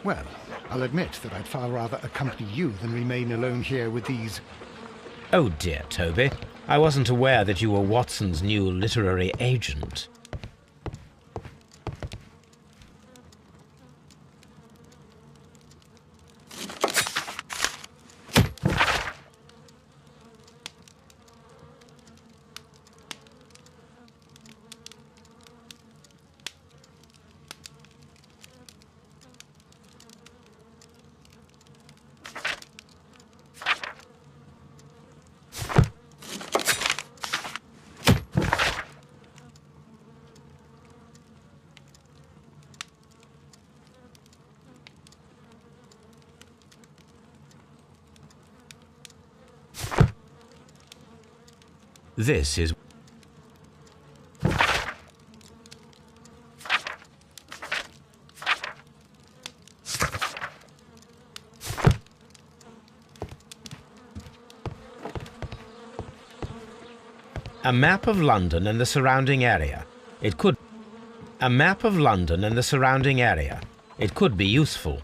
Well, I'll admit that I'd far rather accompany you than remain alone here with these... Oh dear, Toby. I wasn't aware that you were Watson's new literary agent. This is... a map of London and the surrounding area. It could... A map of London and the surrounding area. It could be useful.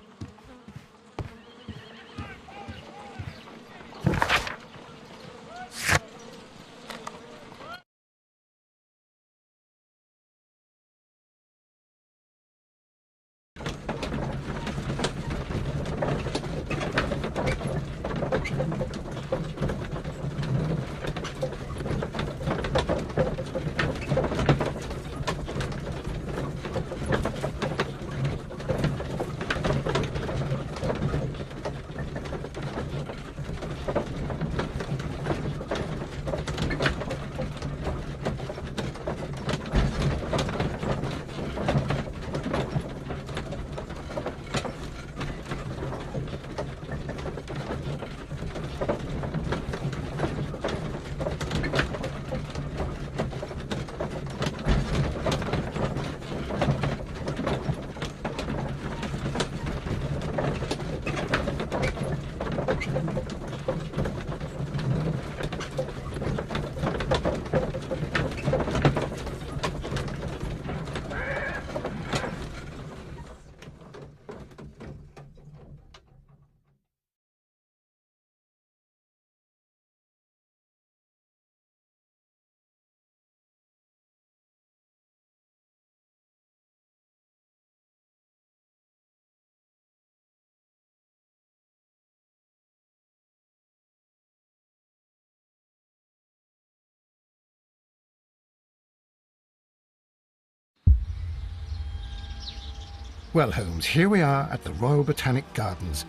Well, Holmes, here we are at the Royal Botanic Gardens.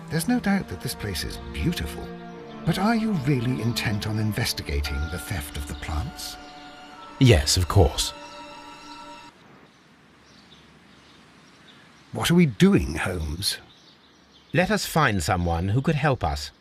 There's no doubt that this place is beautiful. But are you really intent on investigating the theft of the plants? Yes, of course. What are we doing, Holmes? Let us find someone who could help us.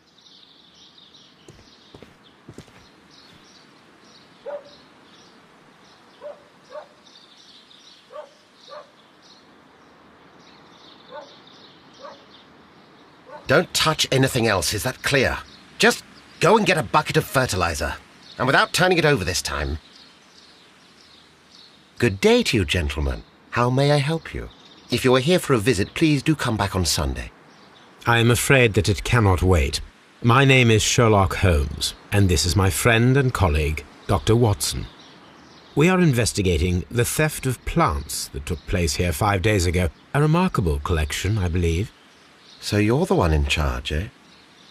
Don't touch anything else, is that clear? Just go and get a bucket of fertilizer, and without turning it over this time. Good day to you, gentlemen. How may I help you? If you are here for a visit, please do come back on Sunday. I am afraid that it cannot wait. My name is Sherlock Holmes, and this is my friend and colleague, Dr. Watson. We are investigating the theft of plants that took place here 5 days ago. A remarkable collection, I believe. So you're the one in charge, eh?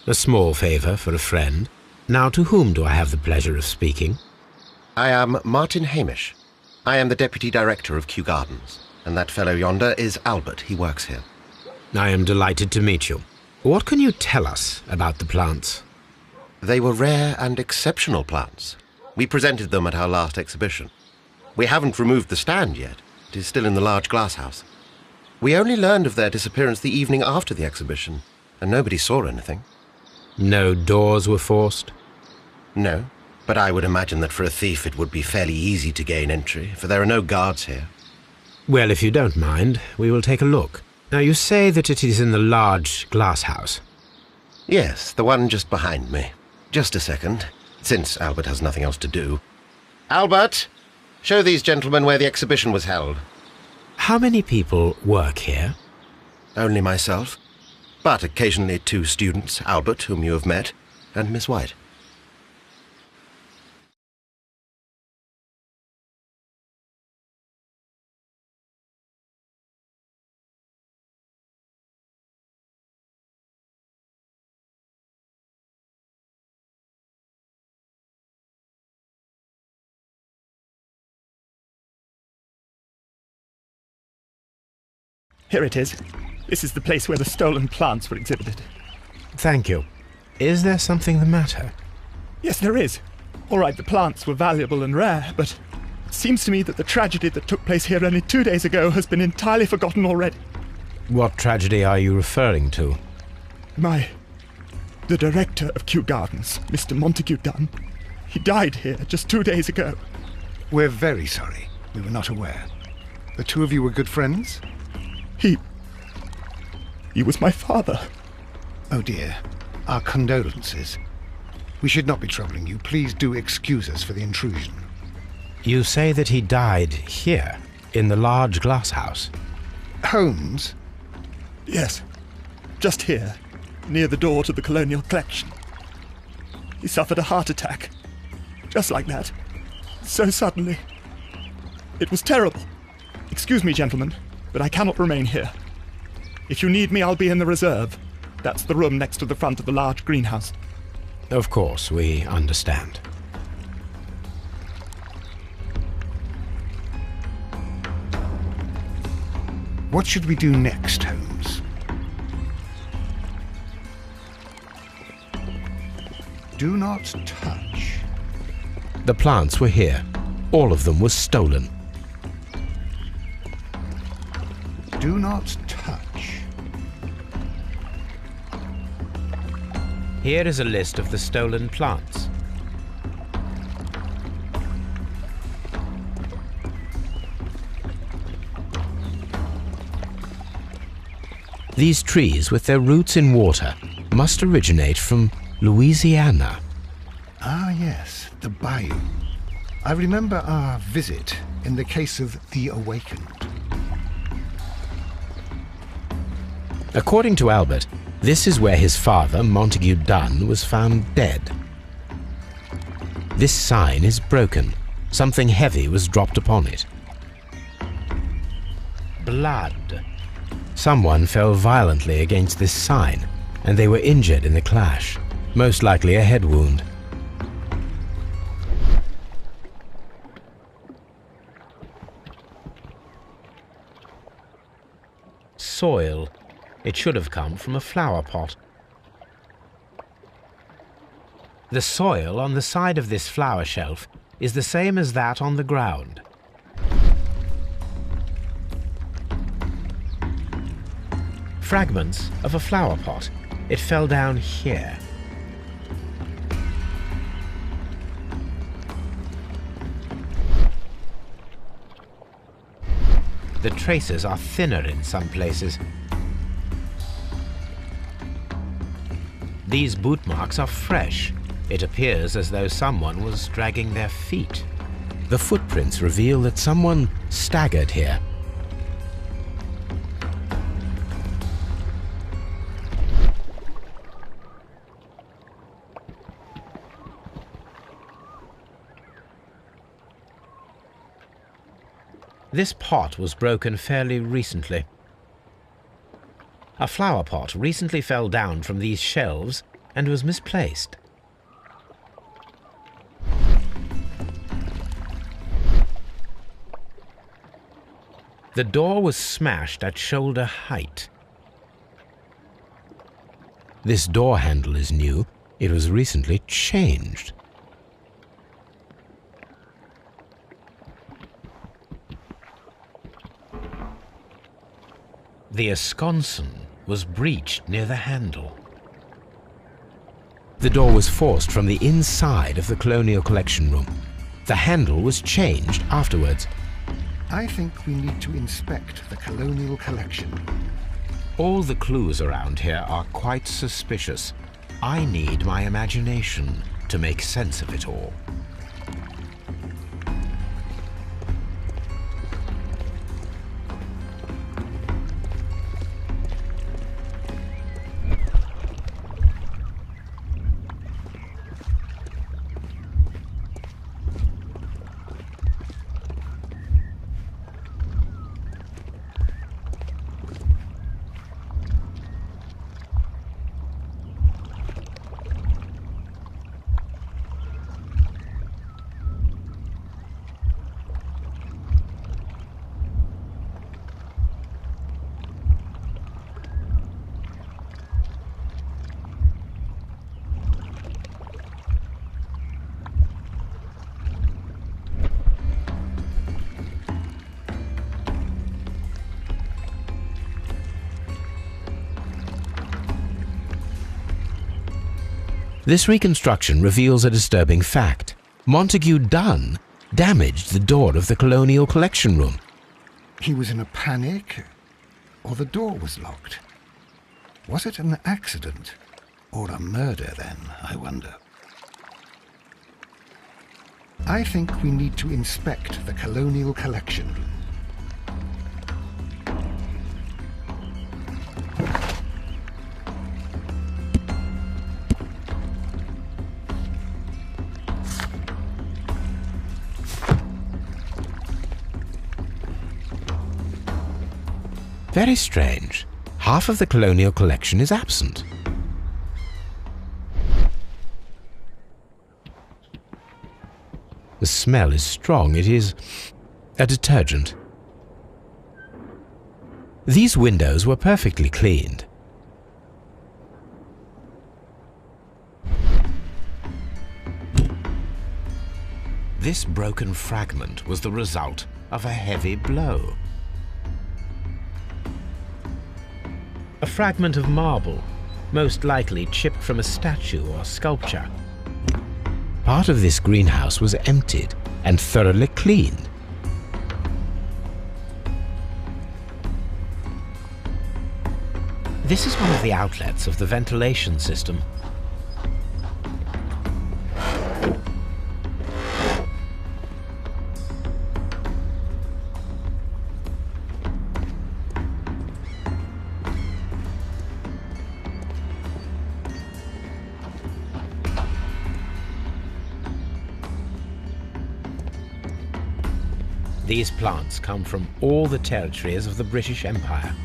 A small favour for a friend. Now, to whom do I have the pleasure of speaking? I am Martin Hamish. I am the Deputy Director of Kew Gardens, and that fellow yonder is Albert. He works here. I am delighted to meet you. What can you tell us about the plants? They were rare and exceptional plants. We presented them at our last exhibition. We haven't removed the stand yet. It is still in the large glass house. We only learned of their disappearance the evening after the exhibition, and nobody saw anything. No doors were forced? No, but I would imagine that for a thief it would be fairly easy to gain entry, for there are no guards here. Well, if you don't mind, we will take a look. Now, you say that it is in the large glass house. Yes, the one just behind me. Just a second, since Albert has nothing else to do. Albert, show these gentlemen where the exhibition was held. How many people work here? Only myself, but occasionally 2 students, Albert, whom you have met, and Miss White. Here it is. This is the place where the stolen plants were exhibited. Thank you. Is there something the matter? Yes, there is. All right, the plants were valuable and rare, but it seems to me that the tragedy that took place here only 2 days ago has been entirely forgotten already. What tragedy are you referring to? The director of Kew Gardens, Mr. Montague Dunn, he died here just 2 days ago. We're very sorry. We were not aware. The 2 of you were good friends? He was my father. Oh dear. Our condolences. We should not be troubling you. Please do excuse us for the intrusion. You say that he died here, in the large glass house? Holmes? Yes, just here, near the door to the Colonial Collection. He suffered a heart attack. Just like that. So suddenly. It was terrible. Excuse me, gentlemen, but I cannot remain here. If you need me, I'll be in the reserve. That's the room next to the front of the large greenhouse. Of course, we understand. What should we do next, Holmes? Do not touch. The plants were here. All of them were stolen. Do not touch. Here is a list of the stolen plants. These trees, with their roots in water, must originate from Louisiana. Ah, yes, the bayou. I remember our visit in the case of the Awakened. According to Albert, this is where his father, Montague Dunn, was found dead. This sign is broken. Something heavy was dropped upon it. Blood. Someone fell violently against this sign, and they were injured in the clash, most likely a head wound. Soil. It should have come from a flower pot. The soil on the side of this flower shelf is the same as that on the ground. Fragments of a flower pot. It fell down here. The traces are thinner in some places. These boot marks are fresh. It appears as though someone was dragging their feet. The footprints reveal that someone staggered here. This pot was broken fairly recently. A flower pot recently fell down from these shelves and was misplaced. The door was smashed at shoulder height. This door handle is new. It was recently changed. The escutcheon was breached near the handle. The door was forced from the inside of the Colonial Collection room. The handle was changed afterwards. I think we need to inspect the Colonial Collection. All the clues around here are quite suspicious. I need my imagination to make sense of it all. This reconstruction reveals a disturbing fact. Montague Dunn damaged the door of the Colonial Collection Room. He was in a panic, or the door was locked? Was it an accident, or a murder then, I wonder? I think we need to inspect the Colonial Collection Room. Very strange. Half of the colonial collection is absent. The smell is strong. It is a detergent. These windows were perfectly cleaned. This broken fragment was the result of a heavy blow. A fragment of marble, most likely chipped from a statue or sculpture. Part of this greenhouse was emptied and thoroughly cleaned. This is one of the outlets of the ventilation system. These plants come from all the territories of the British Empire.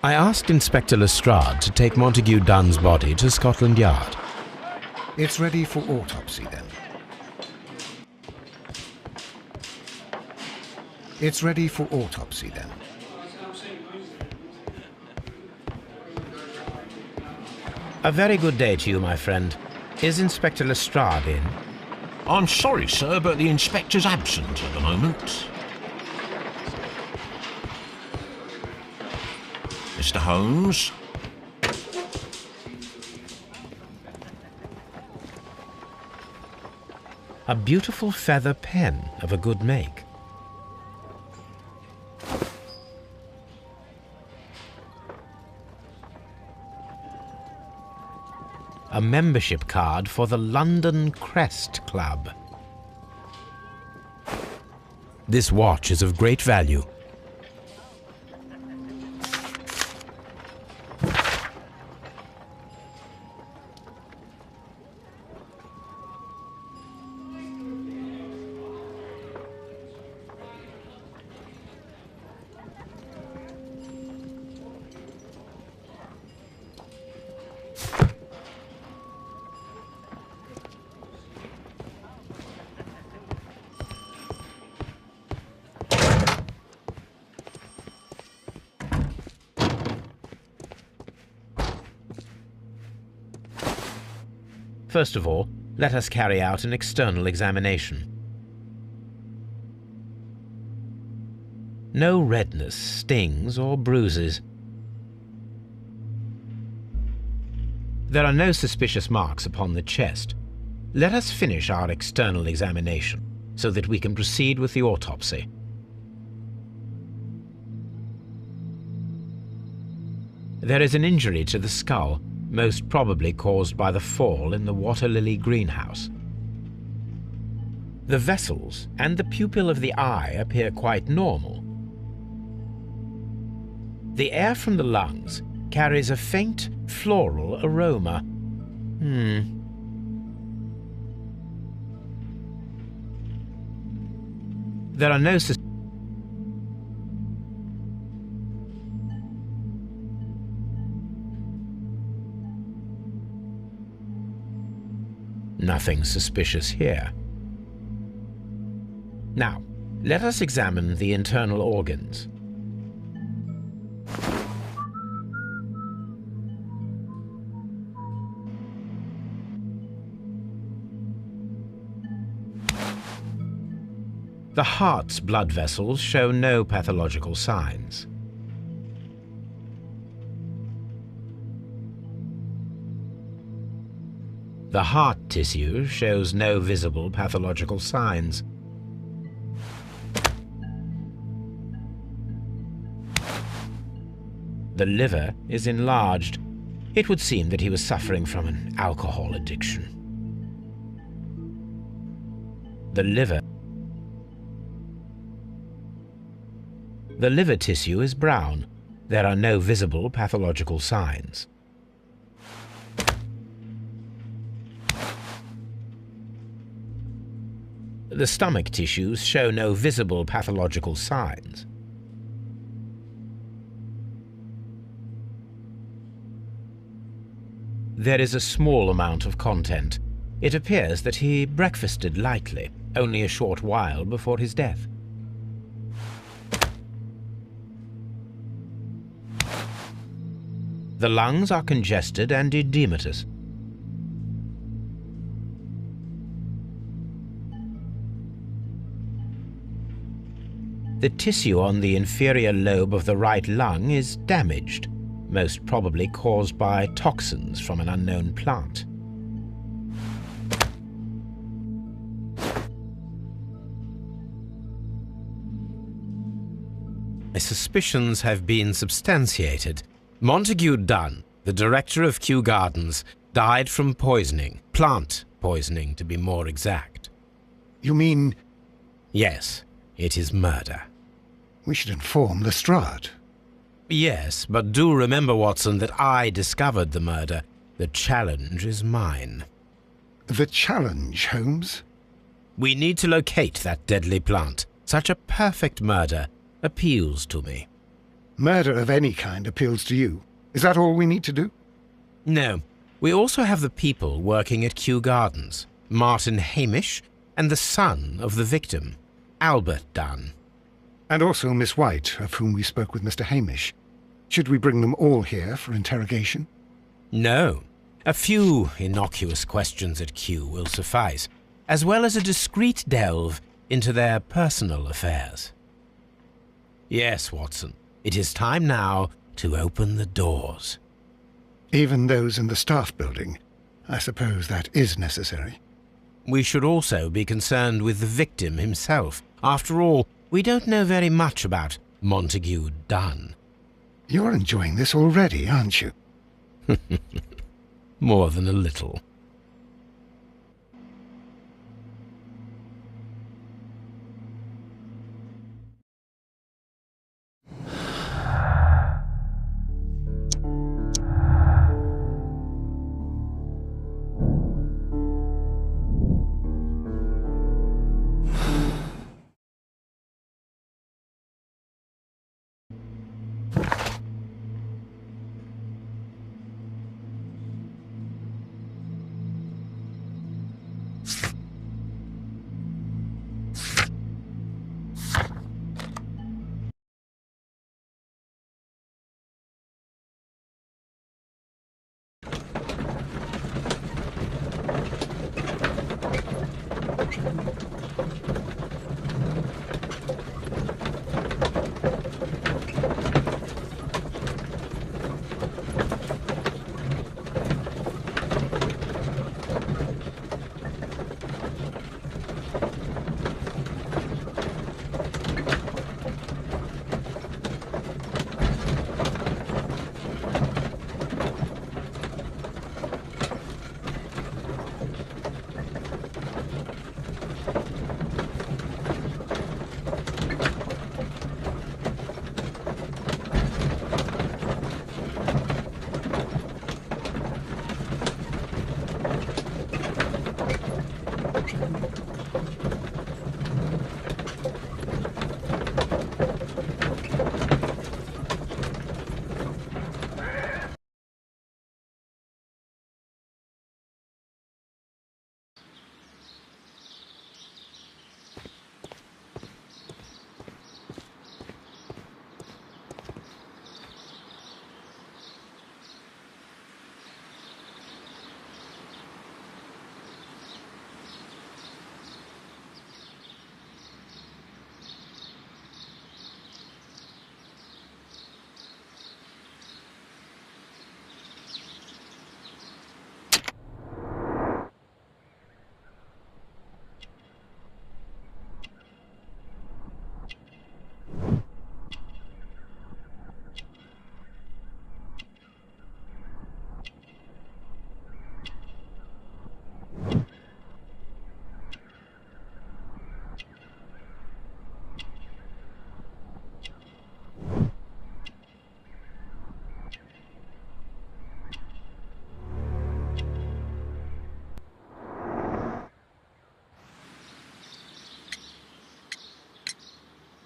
I asked Inspector Lestrade to take Montague Dunn's body to Scotland Yard. It's ready for autopsy, then. It's ready for autopsy, then. A very good day to you, my friend. Is Inspector Lestrade in? I'm sorry, sir, but the inspector's absent at the moment. Mr. Holmes? A beautiful feather pen of a good make. A membership card for the London Crest Club. This watch is of great value. First of all, let us carry out an external examination. No redness, stings, or bruises. There are no suspicious marks upon the chest. Let us finish our external examination so that we can proceed with the autopsy. There is an injury to the skull, most probably caused by the fall in the water lily greenhouse. The vessels and the pupil of the eye appear quite normal. The air from the lungs carries a faint floral aroma. There are no Nothing suspicious here. Now, let us examine the internal organs. The heart's blood vessels show no pathological signs. The heart tissue shows no visible pathological signs. The liver is enlarged. It would seem that he was suffering from an alcohol addiction. The liver tissue is brown. There are no visible pathological signs. The stomach tissues show no visible pathological signs. There is a small amount of content. It appears that he breakfasted lightly, only a short while before his death. The lungs are congested and edematous. The tissue on the inferior lobe of the right lung is damaged, most probably caused by toxins from an unknown plant. My suspicions have been substantiated. Montague Dunn, the director of Kew Gardens, died from poisoning, plant poisoning to be more exact. You mean... Yes, it is murder. We should inform Lestrade. Yes, but do remember, Watson, that I discovered the murder. The challenge is mine. The challenge, Holmes? We need to locate that deadly plant. Such a perfect murder appeals to me. Murder of any kind appeals to you. Is that all we need to do? No. We also have the people working at Kew Gardens. Martin Hamish and the son of the victim, Albert Dunn. And also Miss White, of whom we spoke with Mr. Hamish. Should we bring them all here for interrogation? No. A few innocuous questions at Kew will suffice, as well as a discreet delve into their personal affairs. Yes, Watson, it is time now to open the doors. Even those in the staff building? I suppose that is necessary. We should also be concerned with the victim himself. After all, we don't know very much about Montague Dunn. You're enjoying this already, aren't you? More than a little.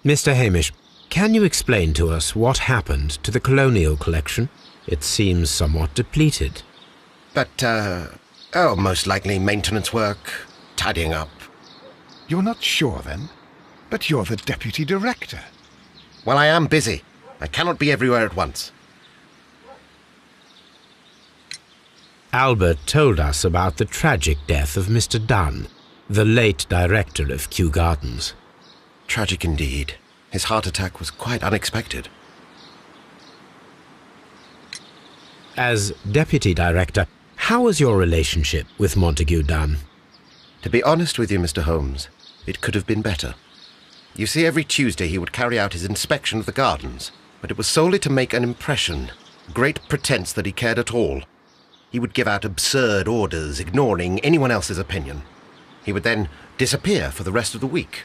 Mr. Hamish, can you explain to us what happened to the colonial collection? It seems somewhat depleted. But, most likely maintenance work, tidying up. You're not sure, then? But you're the deputy director. Well, I am busy. I cannot be everywhere at once. Albert told us about the tragic death of Mr. Dunn, the late director of Kew Gardens. Tragic indeed. His heart attack was quite unexpected. As deputy director, how was your relationship with Montague Dunn? To be honest with you, Mr. Holmes, it could have been better. You see, every Tuesday he would carry out his inspection of the gardens, but it was solely to make an impression, great pretense that he cared at all. He would give out absurd orders, ignoring anyone else's opinion. He would then disappear for the rest of the week.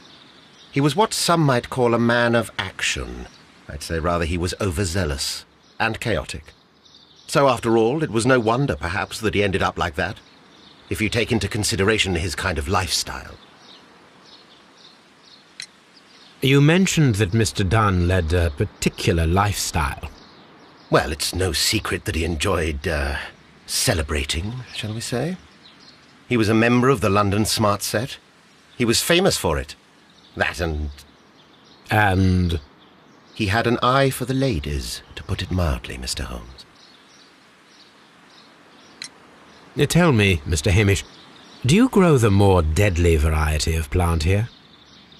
He was what some might call a man of action. I'd say rather he was overzealous and chaotic. So after all, it was no wonder, perhaps, that he ended up like that, if you take into consideration his kind of lifestyle. You mentioned that Mr. Dunn led a particular lifestyle. Well, it's no secret that he enjoyed, celebrating, shall we say. He was a member of the London Smart Set. He was famous for it. That and... And? He had an eye for the ladies, to put it mildly, Mr. Holmes. Tell me, Mr. Hamish, do you grow the more deadly variety of plant here?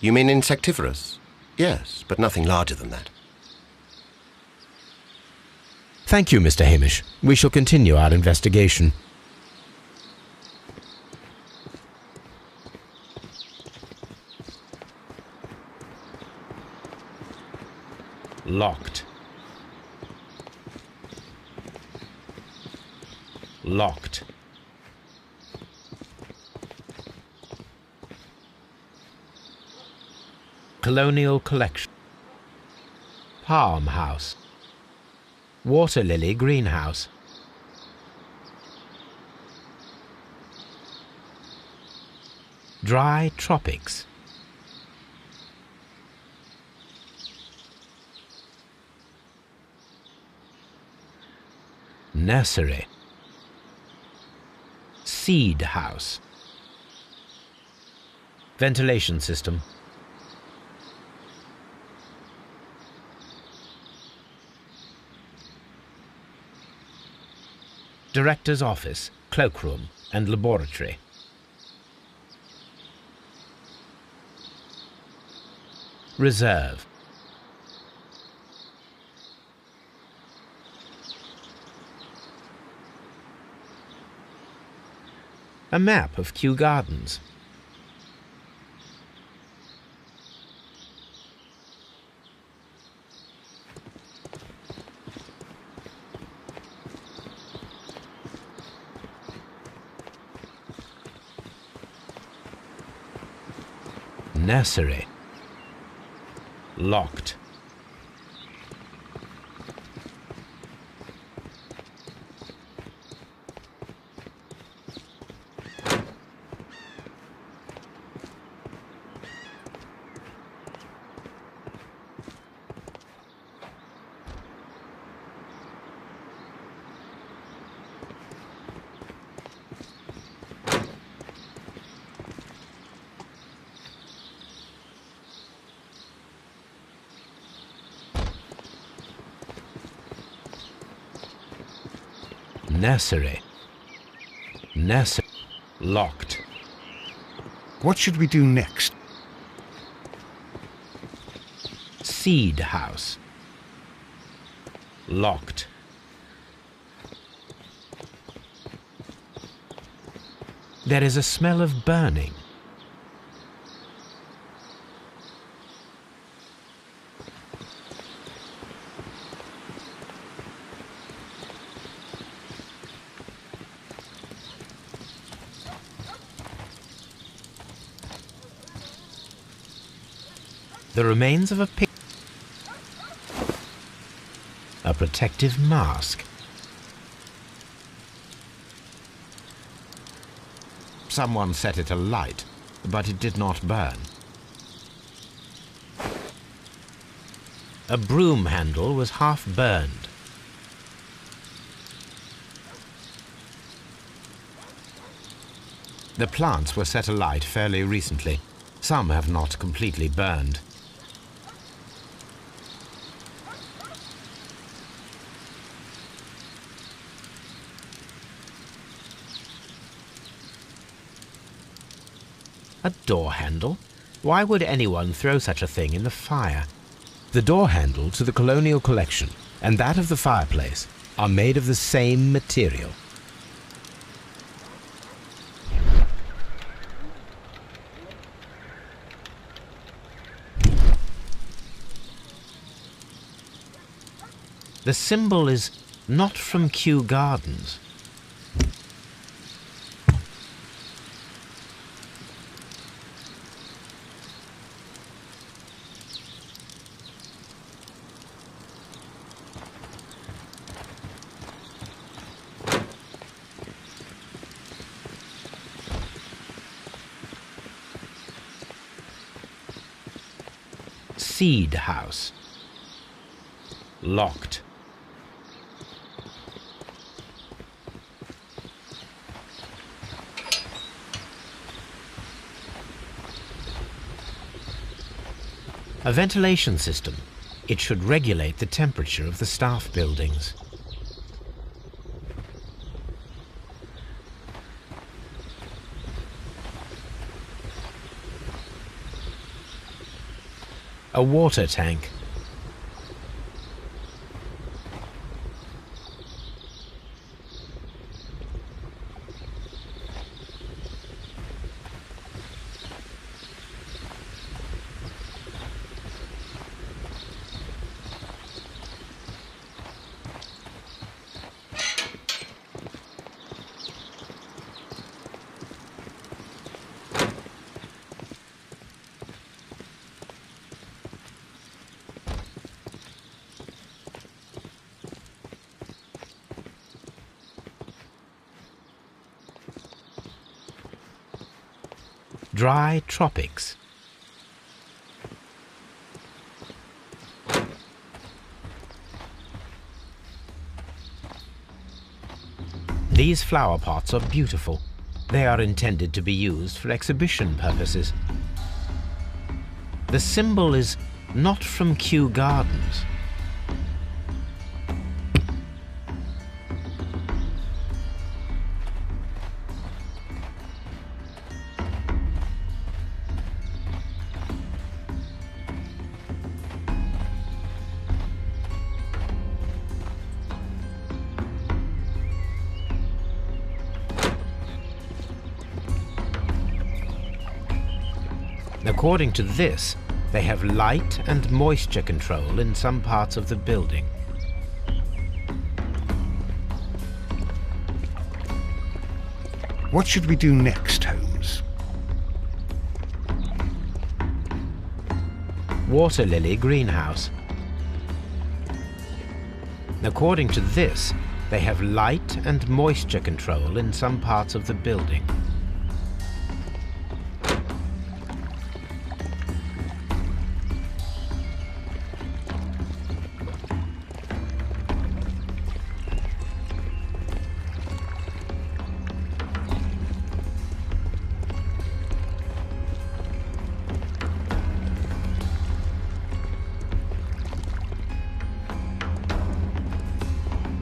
You mean insectivorous? Yes, but nothing larger than that. Thank you, Mr. Hamish. We shall continue our investigation. Locked. Locked. Colonial Collection. Palm House. Water Lily Greenhouse. Dry Tropics. Nursery. Seed House. Ventilation System. Director's Office, Cloakroom and Laboratory. Reserve. A map of Kew Gardens. Nursery. Locked. Nursery. Nursery. Locked. What should we do next? Seed house. Locked. There is a smell of burning. The remains of a pig. A protective mask. Someone set it alight, but it did not burn. A broom handle was half burned. The plants were set alight fairly recently. Some have not completely burned. A door handle? Why would anyone throw such a thing in the fire? The door handle to the colonial collection and that of the fireplace are made of the same material. The symbol is not from Kew Gardens. Seed house. Locked. A ventilation system. It should regulate the temperature of the staff buildings. A water tank. Dry tropics. These flower pots are beautiful. They are intended to be used for exhibition purposes. The symbol is not from Kew Gardens. According to this, they have light and moisture control in some parts of the building. What should we do next, Holmes? Water lily greenhouse. According to this, they have light and moisture control in some parts of the building.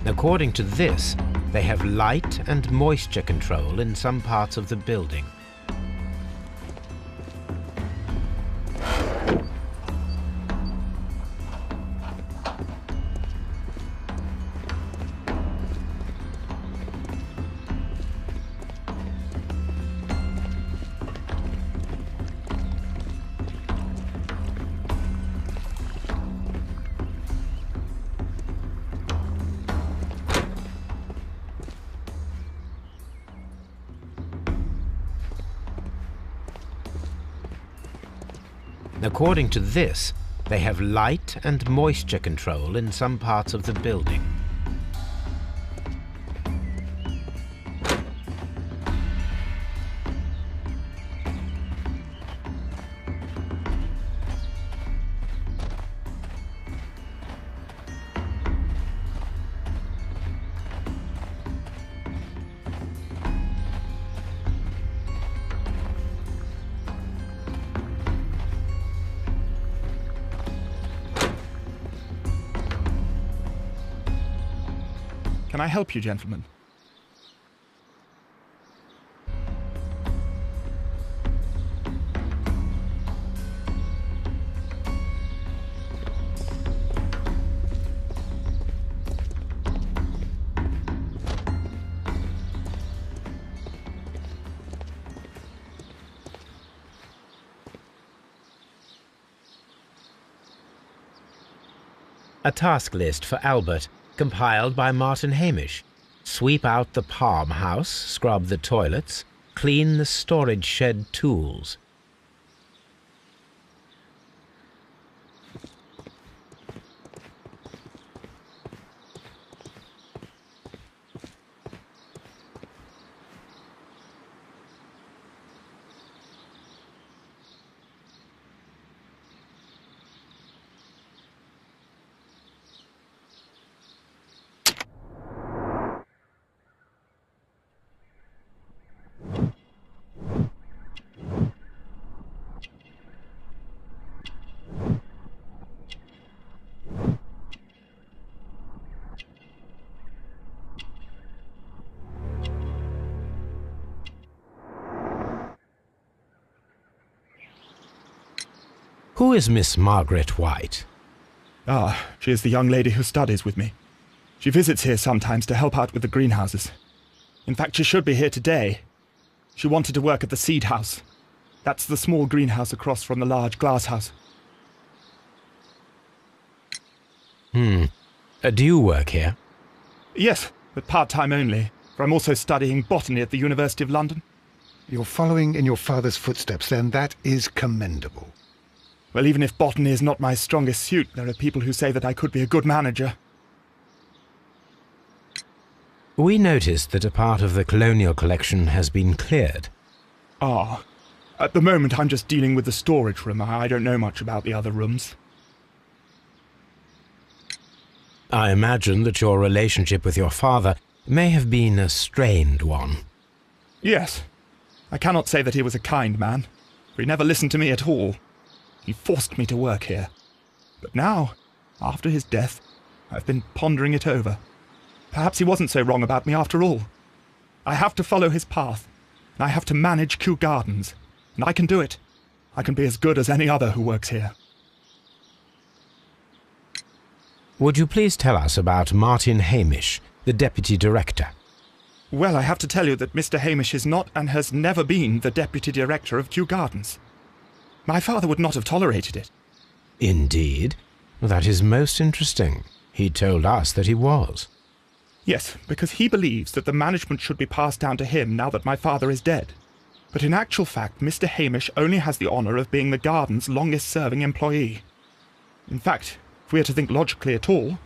According to this, they have light and moisture control in some parts of the building. According to this, they have light and moisture control in some parts of the building. Can I help you, gentlemen? A task list for Albert, compiled by Martin Hamish. Sweep out the palm house, scrub the toilets, clean the storage shed tools. Who is Miss Margaret White? Ah, she is the young lady who studies with me. She visits here sometimes to help out with the greenhouses. In fact, she should be here today. She wanted to work at the seed house. That's the small greenhouse across from the large glass house. Do you work here? Yes, but part-time only, for I'm also studying botany at the University of London. You're following in your father's footsteps, then. That is commendable. Well, even if botany is not my strongest suit, there are people who say that I could be a good manager. We noticed that a part of the colonial collection has been cleared. Ah, at the moment I'm just dealing with the storage room. I don't know much about the other rooms. I imagine that your relationship with your father may have been a strained one. Yes. I cannot say that he was a kind man, for he never listened to me at all. He forced me to work here. But now, after his death, I've been pondering it over. Perhaps he wasn't so wrong about me after all. I have to follow his path, and I have to manage Kew Gardens, and I can do it. I can be as good as any other who works here. Would you please tell us about Martin Hamish, the Deputy Director? Well, I have to tell you that Mr. Hamish is not and has never been the Deputy Director of Kew Gardens. My father would not have tolerated it. Indeed? Well, that is most interesting. He told us that he was. Yes, because he believes that the management should be passed down to him now that my father is dead. But in actual fact, Mr. Hamish only has the honour of being the garden's longest-serving employee. In fact, if we are to think logically at all, it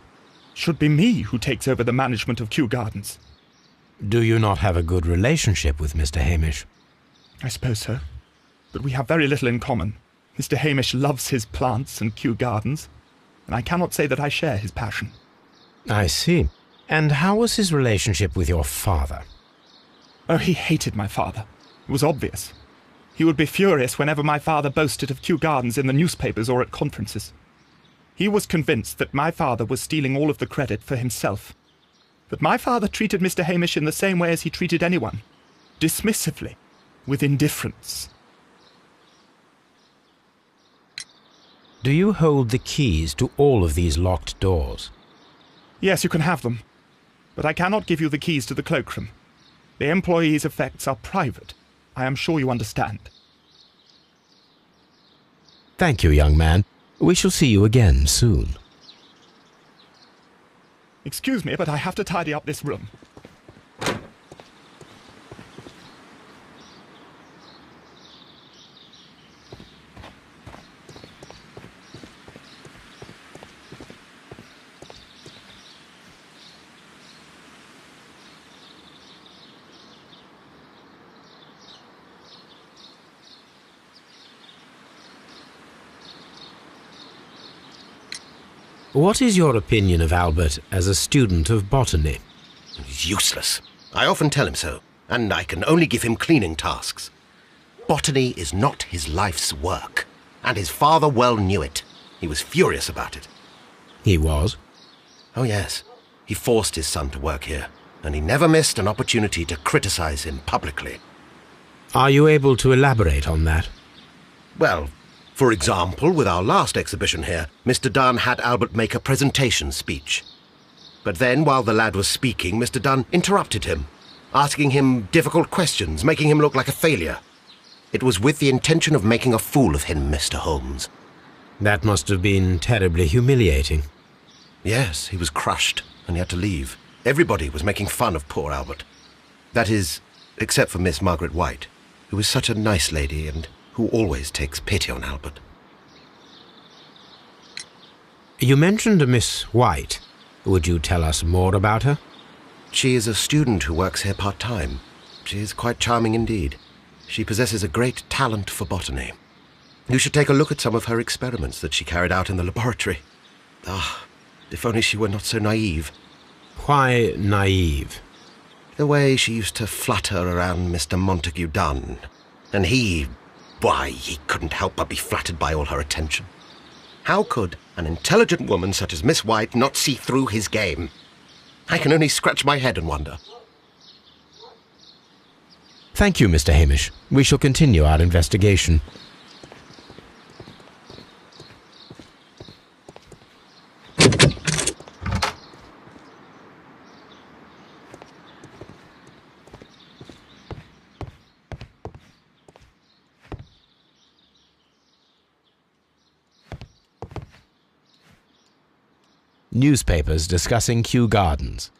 should be me who takes over the management of Kew Gardens. Do you not have a good relationship with Mr. Hamish? I suppose so. But we have very little in common. Mr. Hamish loves his plants and Kew Gardens, and I cannot say that I share his passion. I see. And how was his relationship with your father? Oh, he hated my father. It was obvious. He would be furious whenever my father boasted of Kew Gardens in the newspapers or at conferences. He was convinced that my father was stealing all of the credit for himself. But my father treated Mr. Hamish in the same way as he treated anyone, dismissively, with indifference. Do you hold the keys to all of these locked doors? Yes, you can have them. But I cannot give you the keys to the cloakroom. The employees' effects are private. I am sure you understand. Thank you, young man. We shall see you again soon. Excuse me, but I have to tidy up this room. What is your opinion of Albert as a student of botany? He's useless. I often tell him so, and I can only give him cleaning tasks. Botany is not his life's work, and his father well knew it. He was furious about it. He was? Oh yes, he forced his son to work here, and he never missed an opportunity to criticize him publicly. Are you able to elaborate on that? Well, for example, with our last exhibition here, Mr. Dunn had Albert make a presentation speech. But then, while the lad was speaking, Mr. Dunn interrupted him, asking him difficult questions, making him look like a failure. It was with the intention of making a fool of him, Mr. Holmes. That must have been terribly humiliating. Yes, he was crushed, and he had to leave. Everybody was making fun of poor Albert. That is, except for Miss Margaret White, who is such a nice lady and who always takes pity on Albert. You mentioned a Miss White. Would you tell us more about her? She is a student who works here part-time. She is quite charming indeed. She possesses a great talent for botany. You should take a look at some of her experiments that she carried out in the laboratory. Ah, if only she were not so naive. Why naive? The way she used to flutter around Mr. Montague Dunn. And why, he couldn't help but be flattered by all her attention. How could an intelligent woman such as Miss White not see through his game? I can only scratch my head and wonder. Thank you, Mr. Hamish. We shall continue our investigation. Newspapers discussing Kew Gardens.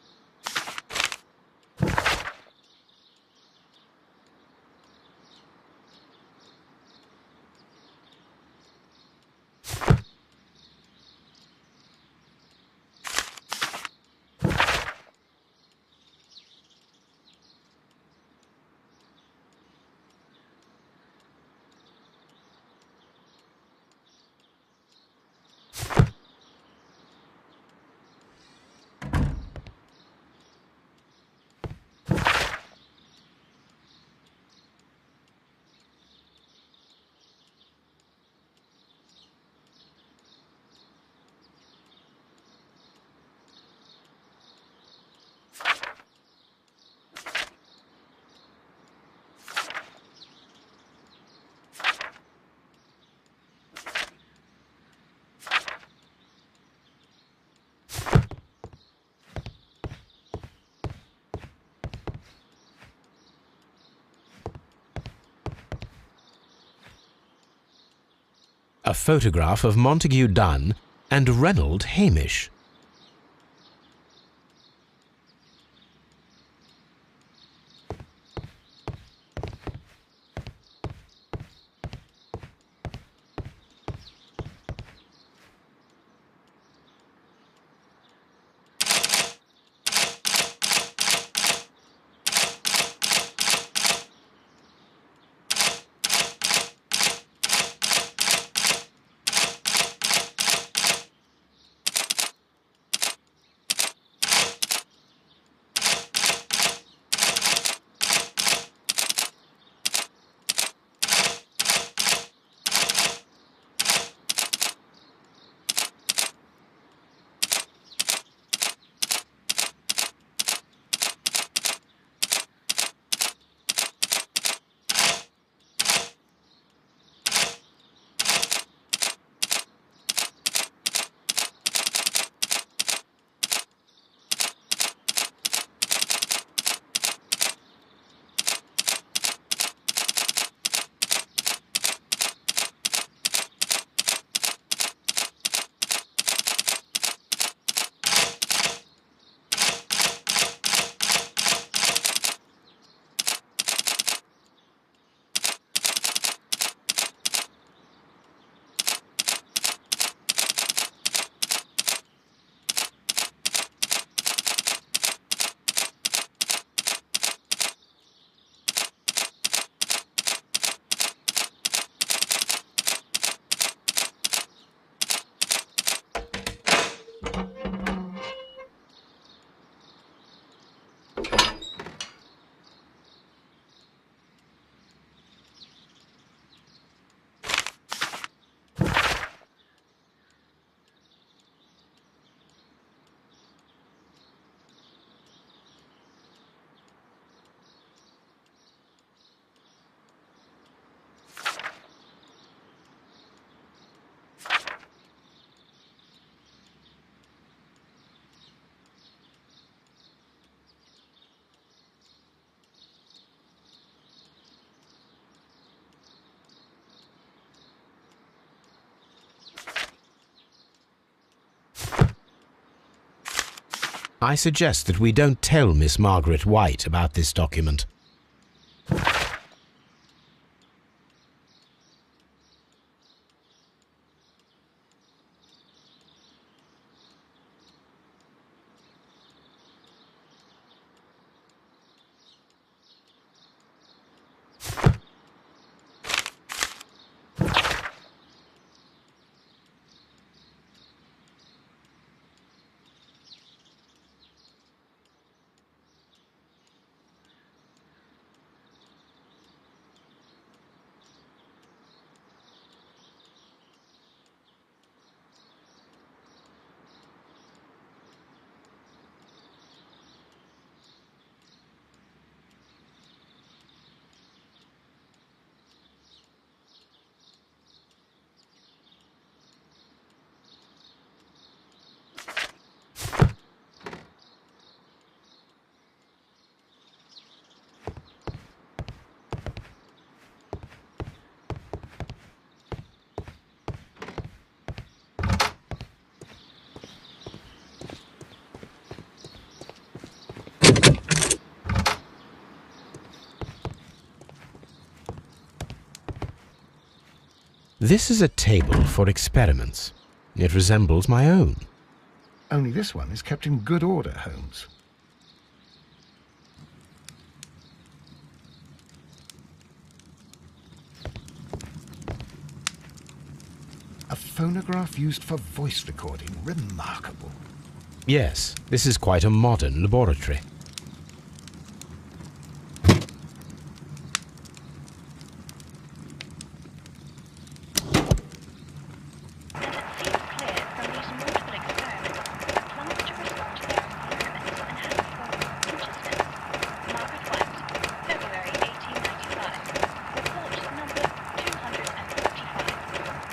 a photograph of Montague Dunn and Reynold Hamish. I suggest that we don't tell Miss Margaret White about this document. This is a table for experiments. It resembles my own. Only this one is kept in good order, Holmes. A phonograph used for voice recording. Remarkable. Yes, this is quite a modern laboratory.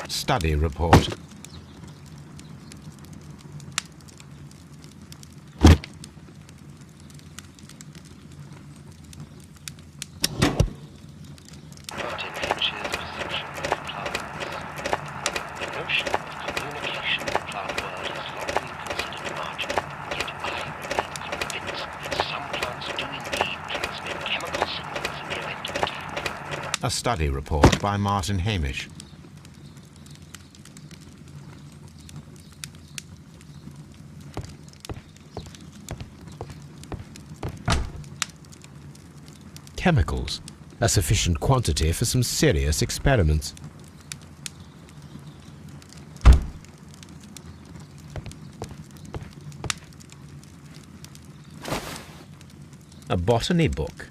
Study report. A study report by Martin Hamish. Chemicals, a sufficient quantity for some serious experiments. A botany book.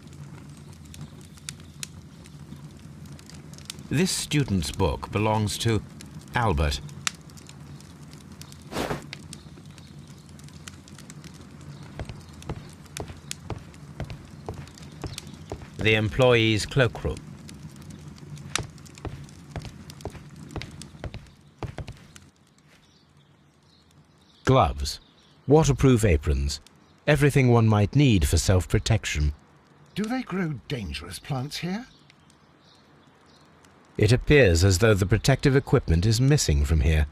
This student's book belongs to Albert. The employee's cloakroom. Gloves, waterproof aprons, everything one might need for self-protection. Do they grow dangerous plants here? It appears as though the protective equipment is missing from here.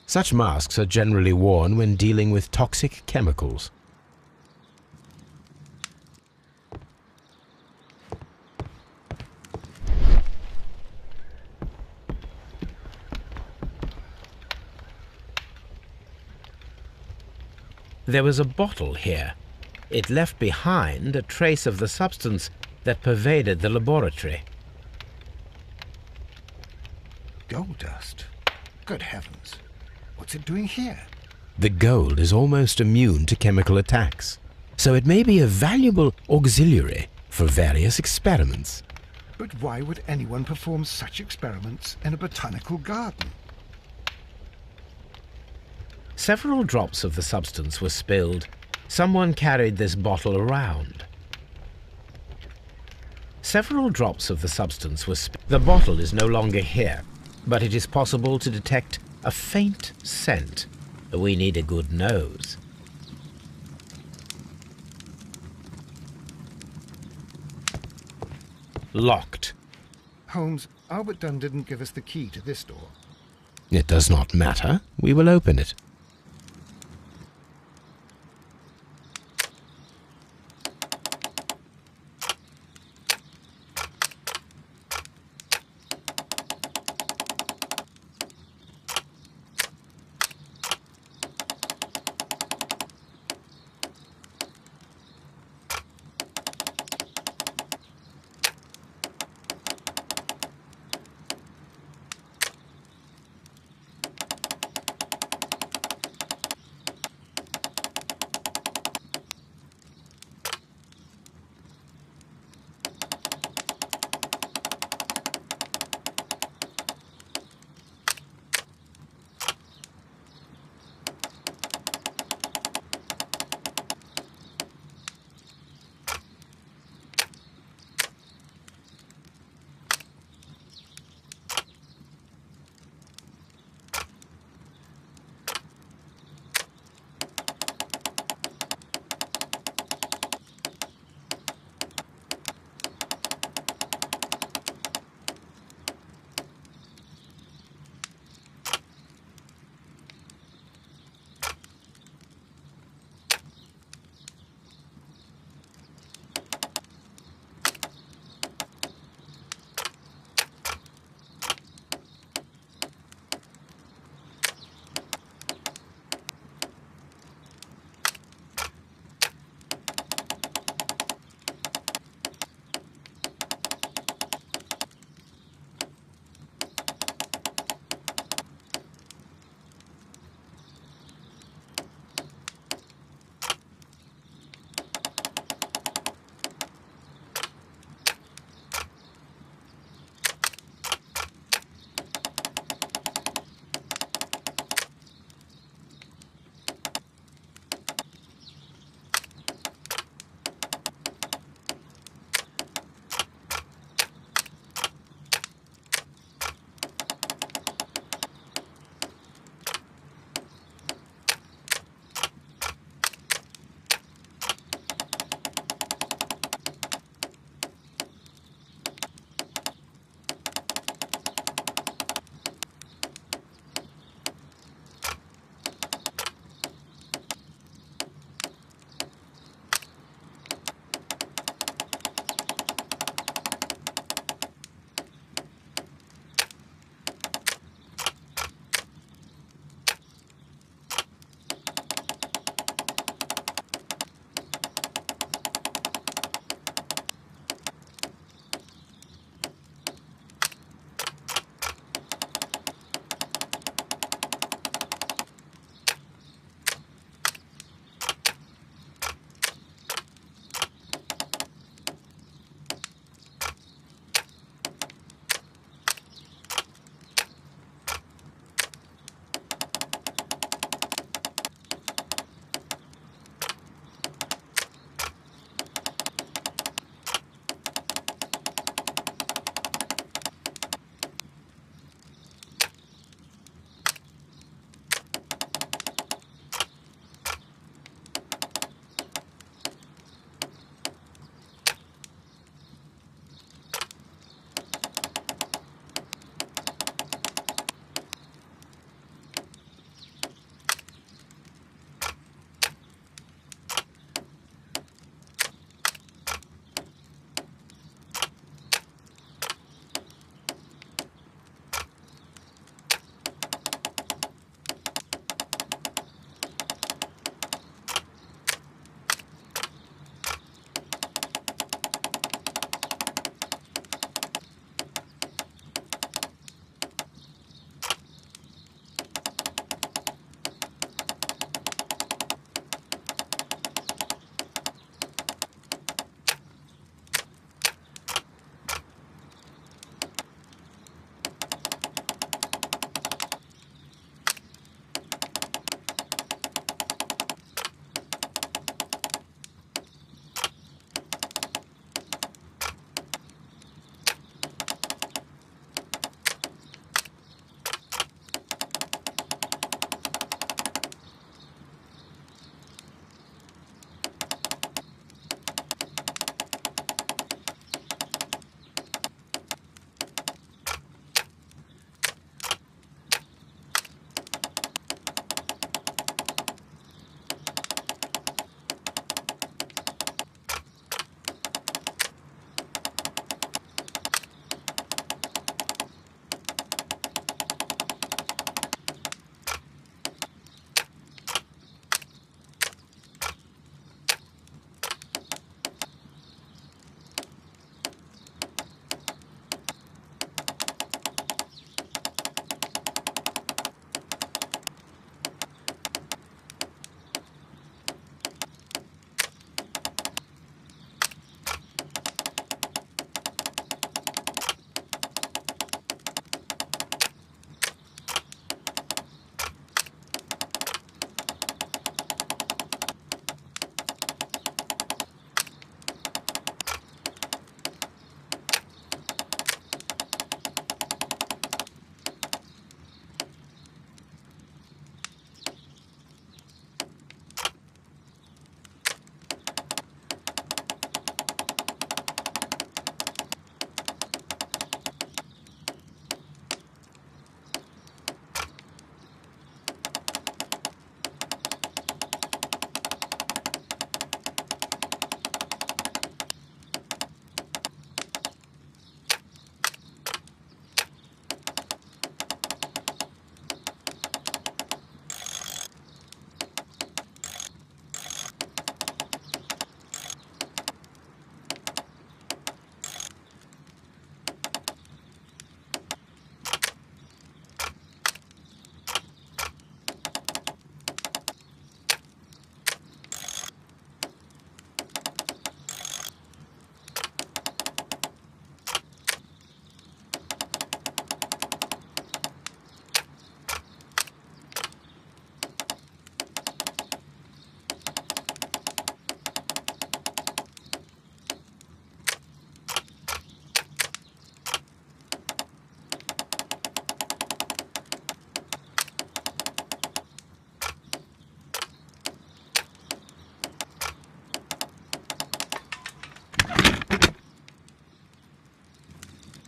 Such masks are generally worn when dealing with toxic chemicals. There was a bottle here. It left behind a trace of the substance that pervaded the laboratory. Gold dust? Good heavens. What's it doing here? The gold is almost immune to chemical attacks, so it may be a valuable auxiliary for various experiments. But why would anyone perform such experiments in a botanical garden? Several drops of the substance were spilled. Someone carried this bottle around. Several drops of the substance were spilled. The bottle is no longer here, but it is possible to detect a faint scent. We need a good nose. Locked. Holmes, Albert Dunn didn't give us the key to this door. It does not matter. We will open it.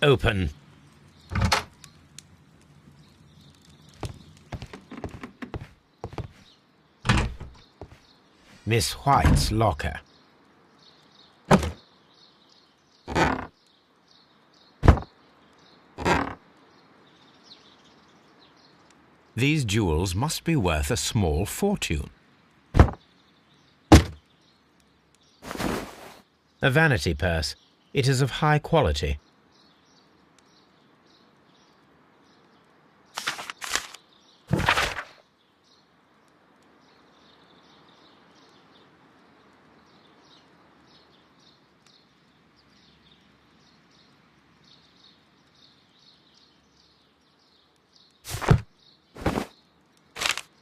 Open. Miss White's locker. These jewels must be worth a small fortune. A vanity purse. It is of high quality.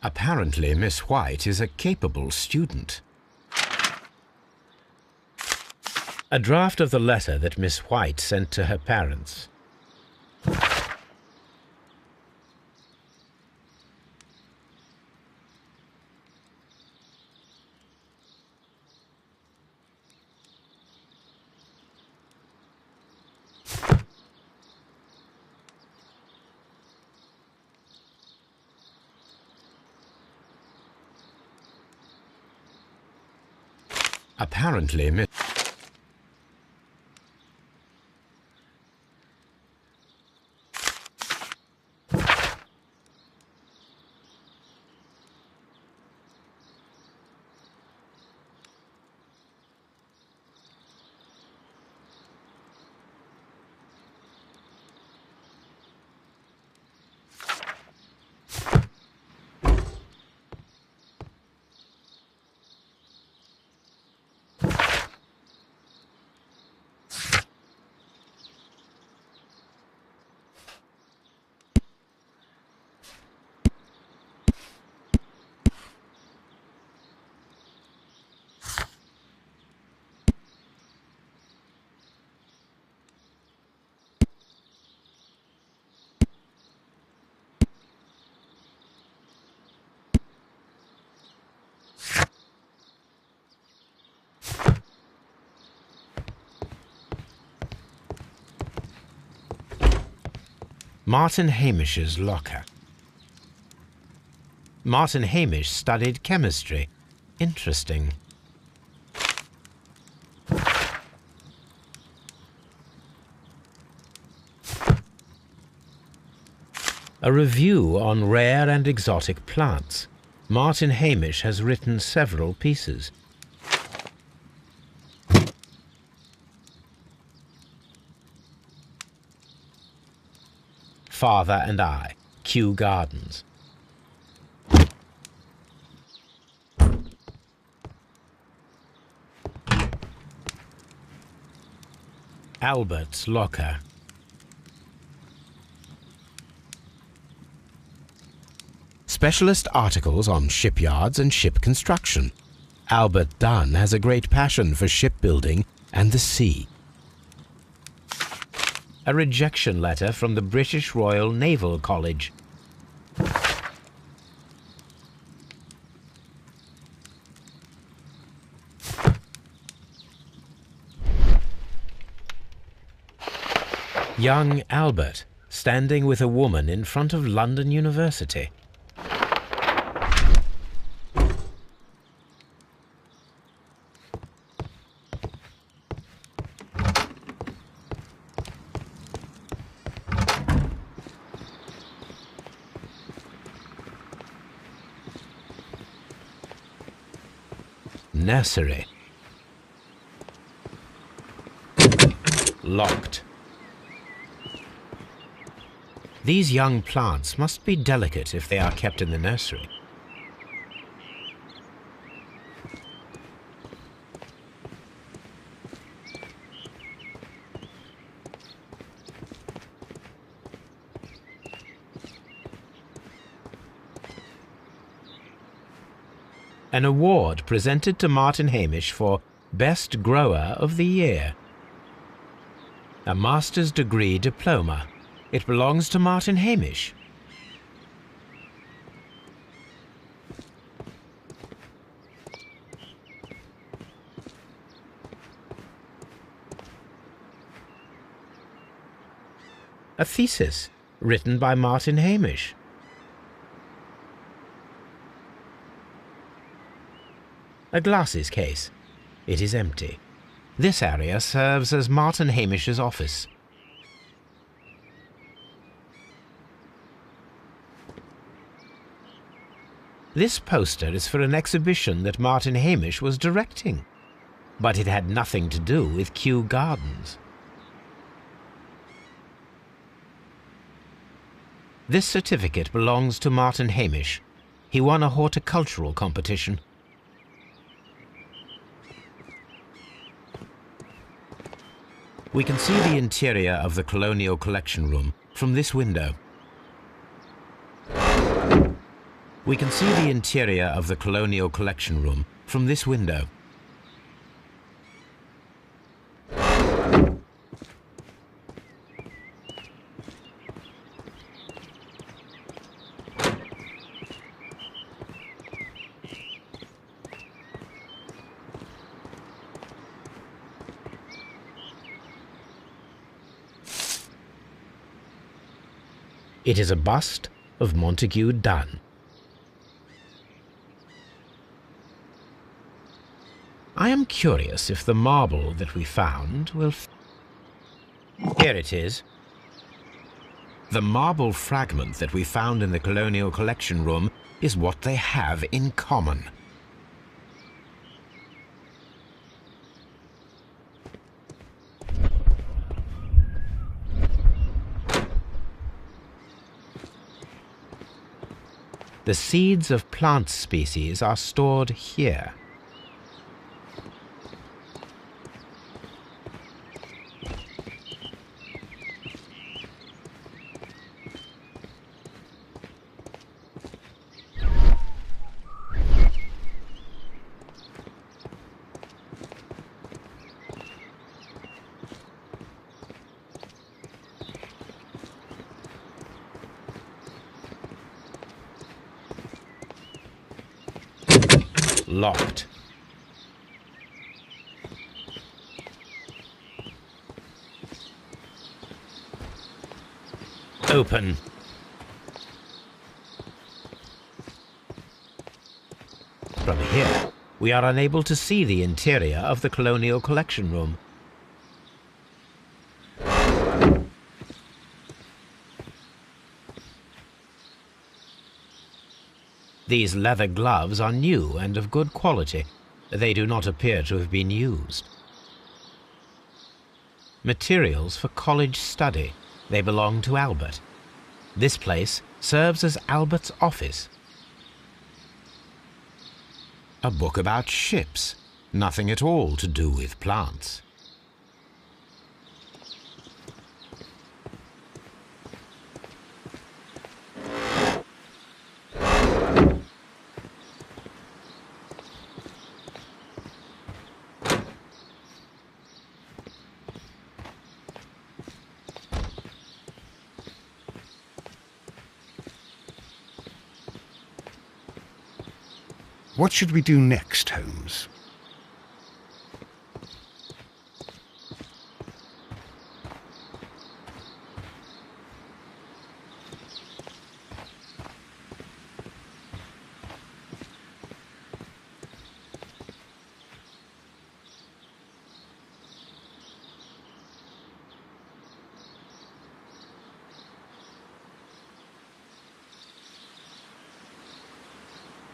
Apparently, Miss White is a capable student. A draft of the letter that Miss White sent to her parents. Apparently, Miss... Martin Hamish's locker. Martin Hamish studied chemistry. Interesting. A review on rare and exotic plants. Martin Hamish has written several pieces. Father and I, Kew Gardens. Albert's locker. Specialist articles on shipyards and ship construction. Albert Dunn has a great passion for shipbuilding and the sea. A rejection letter from the British Royal Naval College. Young Albert, standing with a woman in front of London University. Nursery. Locked. These young plants must be delicate if they are kept in the nursery. An award presented to Martin Hamish for Best Grower of the Year. A master's degree diploma. It belongs to Martin Hamish. A thesis written by Martin Hamish. A glasses case. It is empty. This area serves as Martin Hamish's office. This poster is for an exhibition that Martin Hamish was directing, but it had nothing to do with Kew Gardens. This certificate belongs to Martin Hamish. He won a horticultural competition. We can see the interior of the Colonial Collection Room from this window. We can see the interior of the Colonial Collection Room from this window. It is a bust of Montague Dunn. I am curious if the marble that we found will... Here it is. The marble fragment that we found in the Colonial Collection Room is what they have in common. The seeds of plant species are stored here. Locked. Open. From here, we are unable to see the interior of the Colonial Collection Room. These leather gloves are new and of good quality. They do not appear to have been used. Materials for college study. They belong to Albert. This place serves as Albert's office. A book about ships. Nothing at all to do with plants. What should we do next, Holmes?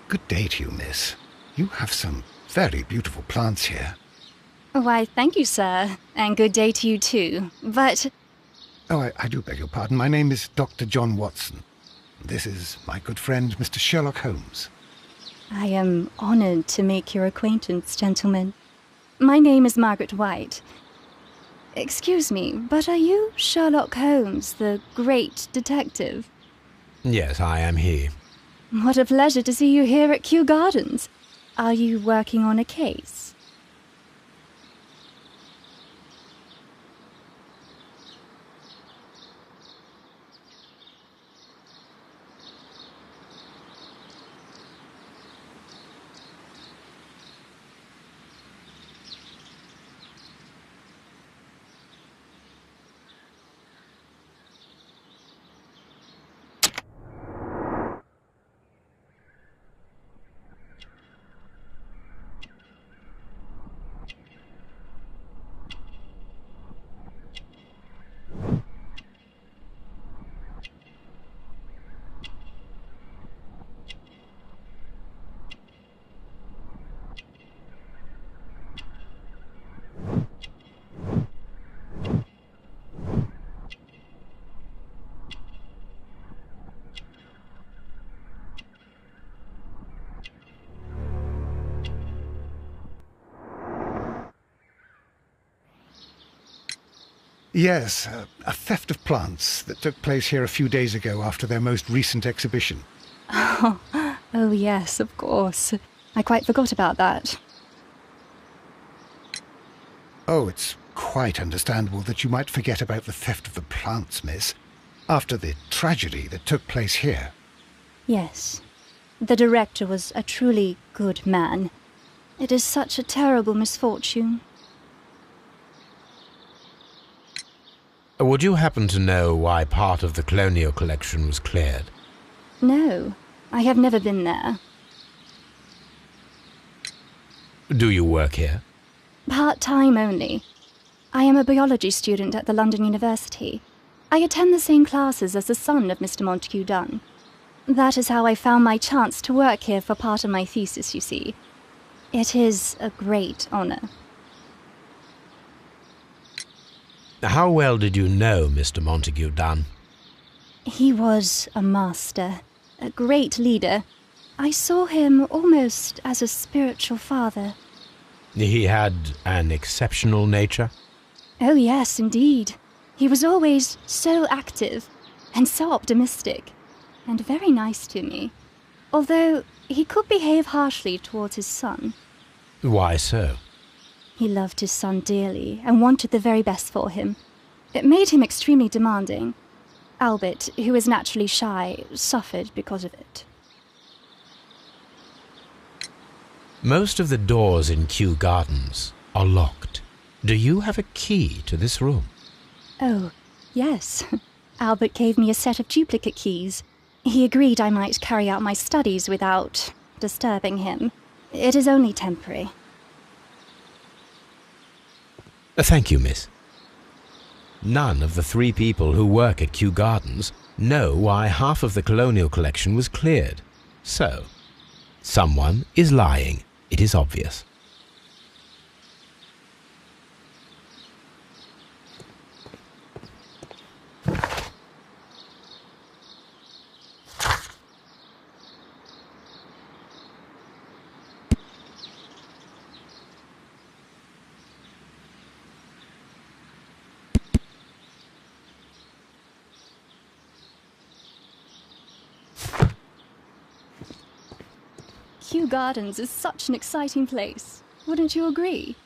Good day to you, miss. You have some very beautiful plants here. Why, thank you, sir. And good day to you, too. But... Oh, I do beg your pardon. My name is Dr. John Watson. This is my good friend, Mr. Sherlock Holmes. I am honored to make your acquaintance, gentlemen. My name is Margaret White. Excuse me, but are you Sherlock Holmes, the great detective? Yes, I am he. What a pleasure to see you here at Kew Gardens. Are you working on a case? Yes, a theft of plants that took place here a few days ago after their most recent exhibition. Oh, yes, of course. I quite forgot about that. Oh, it's quite understandable that you might forget about the theft of the plants, miss, after the tragedy that took place here. Yes. The director was a truly good man. It is such a terrible misfortune. Would you happen to know why part of the colonial collection was cleared? No, I have never been there. Do you work here? Part-time only. I am a biology student at the London University. I attend the same classes as the son of Mr. Montague Dunn. That is how I found my chance to work here for part of my thesis, you see. It is a great honor. How well did you know Mr. Montague Dunn? He was a master, a great leader. I saw him almost as a spiritual father. He had an exceptional nature? Oh yes, indeed. He was always so active and so optimistic, and very nice to me, although he could behave harshly towards his son. Why so? He loved his son dearly and wanted the very best for him. It made him extremely demanding. Albert, who is naturally shy, suffered because of it. Most of the doors in Kew Gardens are locked. Do you have a key to this room? Oh, yes. Albert gave me a set of duplicate keys. He agreed I might carry out my studies without disturbing him. It is only temporary. Thank you, miss. None of the 3 people who work at Kew Gardens know why half of the colonial collection was cleared. So, someone is lying. It is obvious. Kew Gardens is such an exciting place. Wouldn't you agree?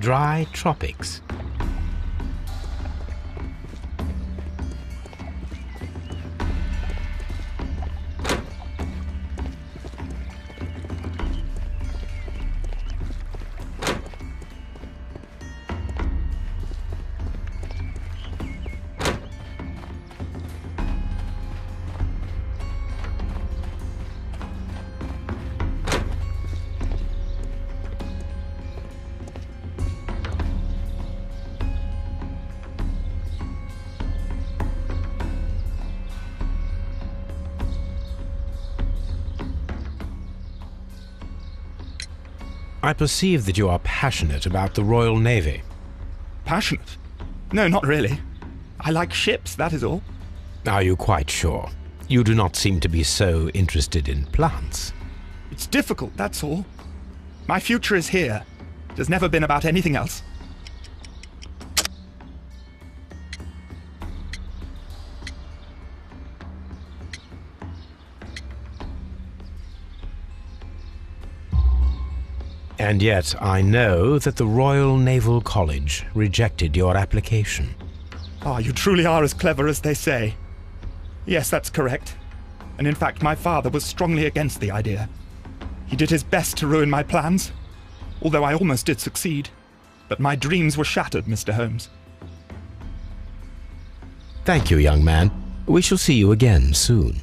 Dry tropics. I perceive that you are passionate about the Royal Navy. Passionate? No, not really. I like ships, that is all. Are you quite sure? You do not seem to be so interested in plants. It's difficult, that's all. My future is here. It has never been about anything else. And yet I know that the Royal Naval College rejected your application. Ah, you truly are as clever as they say. Yes, that's correct. And in fact, my father was strongly against the idea. He did his best to ruin my plans, although I almost did succeed. But my dreams were shattered, Mr. Holmes. Thank you, young man. We shall see you again soon.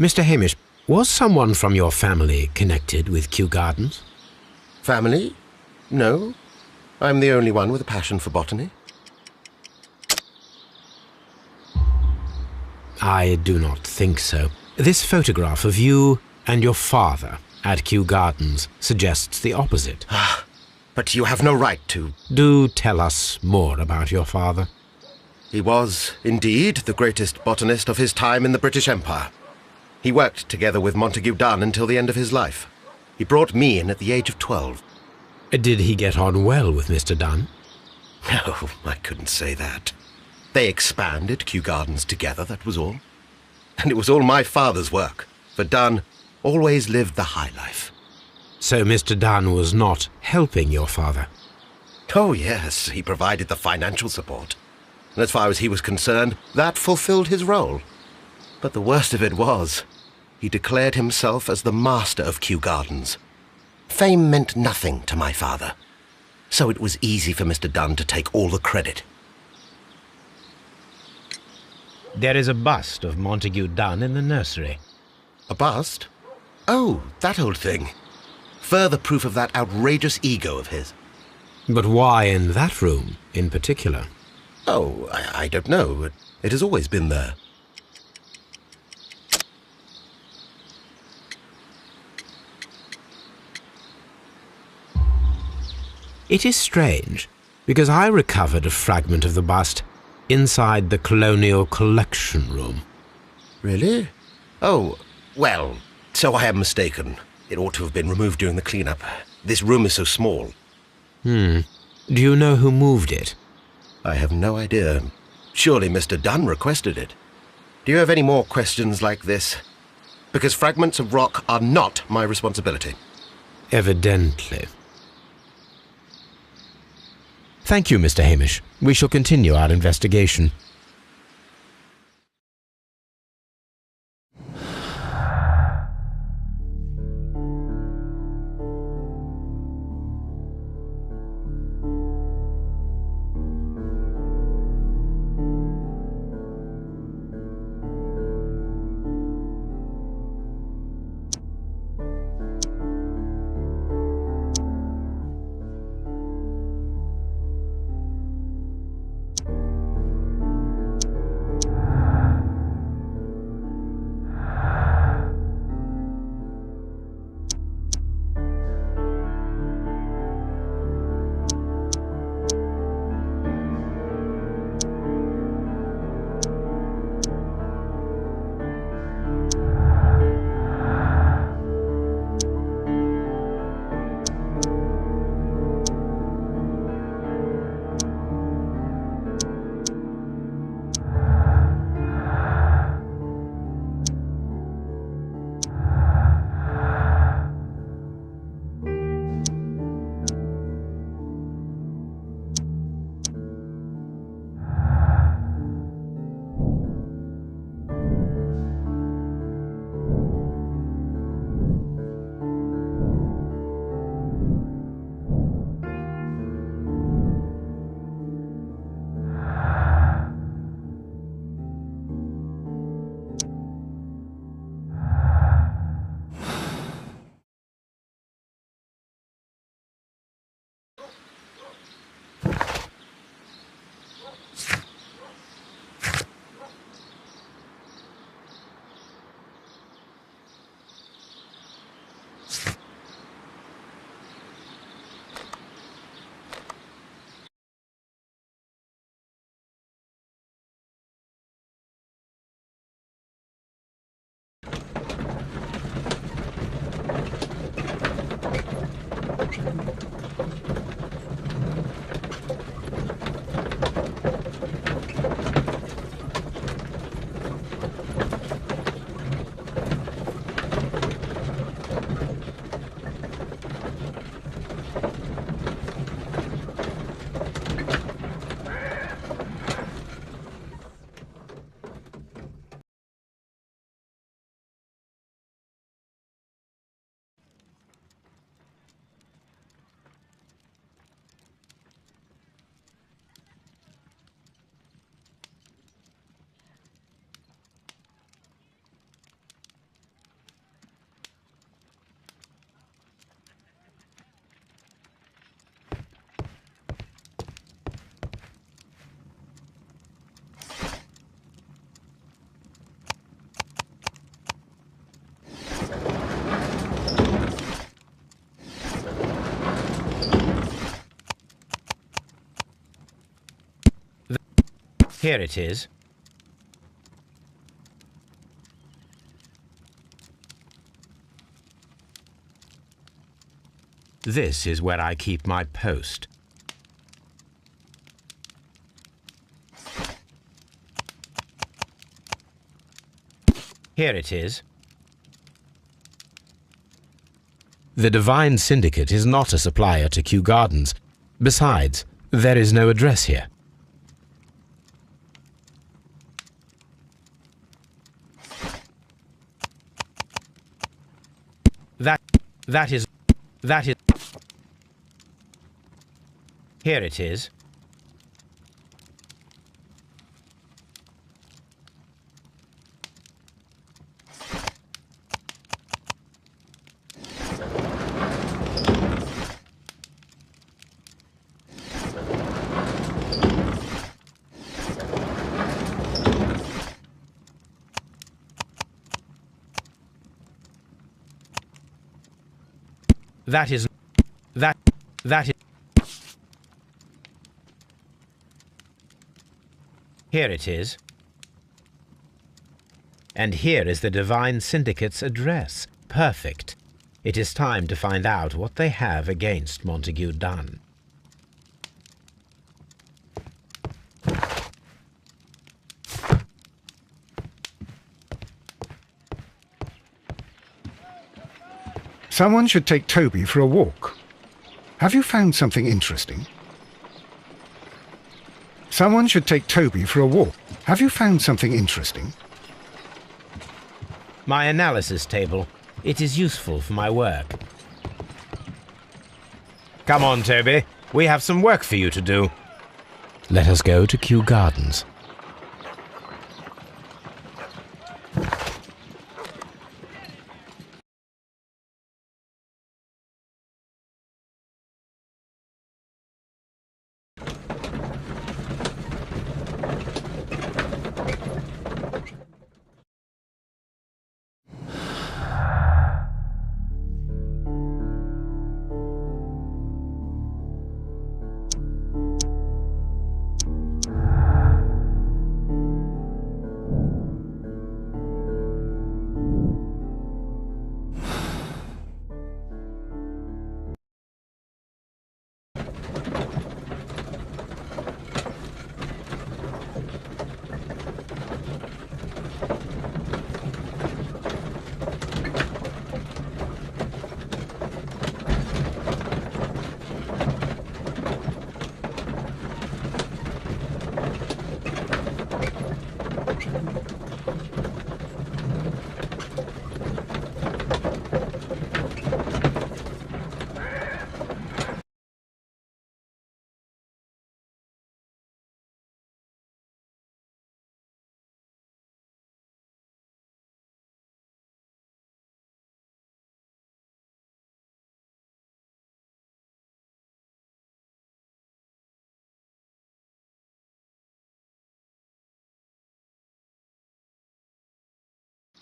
Mr. Hamish, was someone from your family connected with Kew Gardens? Family? No. I'm the only one with a passion for botany. I do not think so. This photograph of you and your father at Kew Gardens suggests the opposite. But you have no right to... Do tell us more about your father. He was, indeed, the greatest botanist of his time in the British Empire. He worked together with Montague Dunn until the end of his life. He brought me in at the age of 12. Did he get on well with Mr. Dunn? No, I couldn't say that. They expanded Kew Gardens together, that was all. And it was all my father's work, for Dunn always lived the high life. So Mr. Dunn was not helping your father? Oh, yes, he provided the financial support. And as far as he was concerned, that fulfilled his role. But the worst of it was, he declared himself as the master of Kew Gardens. Fame meant nothing to my father, so it was easy for Mr. Dunn to take all the credit. There is a bust of Montague Dunn in the nursery. A bust? Oh, that old thing. Further proof of that outrageous ego of his. But why in that room in particular? Oh, I don't know. It has always been there. It is strange, because I recovered a fragment of the bust inside the Colonial Collection Room. Really? Oh, well, so I am mistaken. It ought to have been removed during the cleanup. This room is so small. Do you know who moved it? I have no idea. Surely Mr. Dunn requested it. Do you have any more questions like this? Because fragments of rock are not my responsibility. Evidently. Thank you, Mr. Hamish. We shall continue our investigation. Here it is. This is where I keep my post. Here it is. The Divine Syndicate is not a supplier to Kew Gardens. Besides, there is no address here. That is... Here it is. That is... Here it is. And here is the Divine Syndicate's address. Perfect. It is time to find out what they have against Montague Dunn. Someone should take Toby for a walk. Have you found something interesting? Someone should take Toby for a walk. Have you found something interesting? My analysis table. It is useful for my work. Come on, Toby. We have some work for you to do. Let us go to Kew Gardens.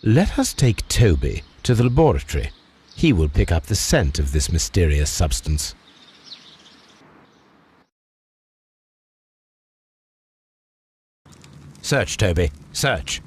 Let us take Toby to the laboratory. He will pick up the scent of this mysterious substance. Search, Toby. Search.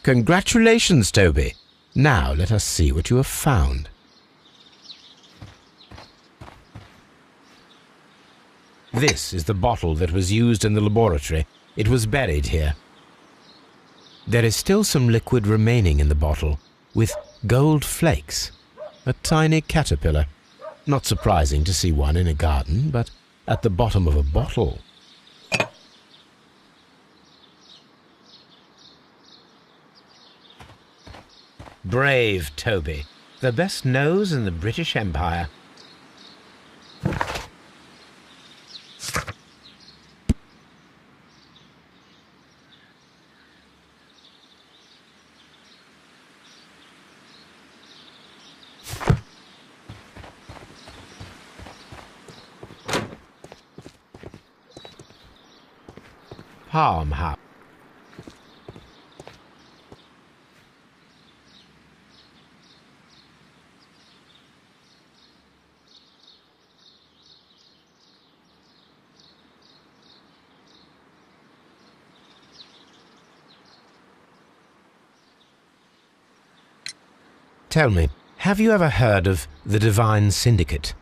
Congratulations, Toby. Now let us see what you have found. This is the bottle that was used in the laboratory. It was buried here. There is still some liquid remaining in the bottle, with Gold flakes. A tiny caterpillar. Not surprising to see one in a garden, but at the bottom of a bottle. Brave Toby. The best nose in the British Empire. Farmhouse. Tell me, have you ever heard of the Divine Syndicate?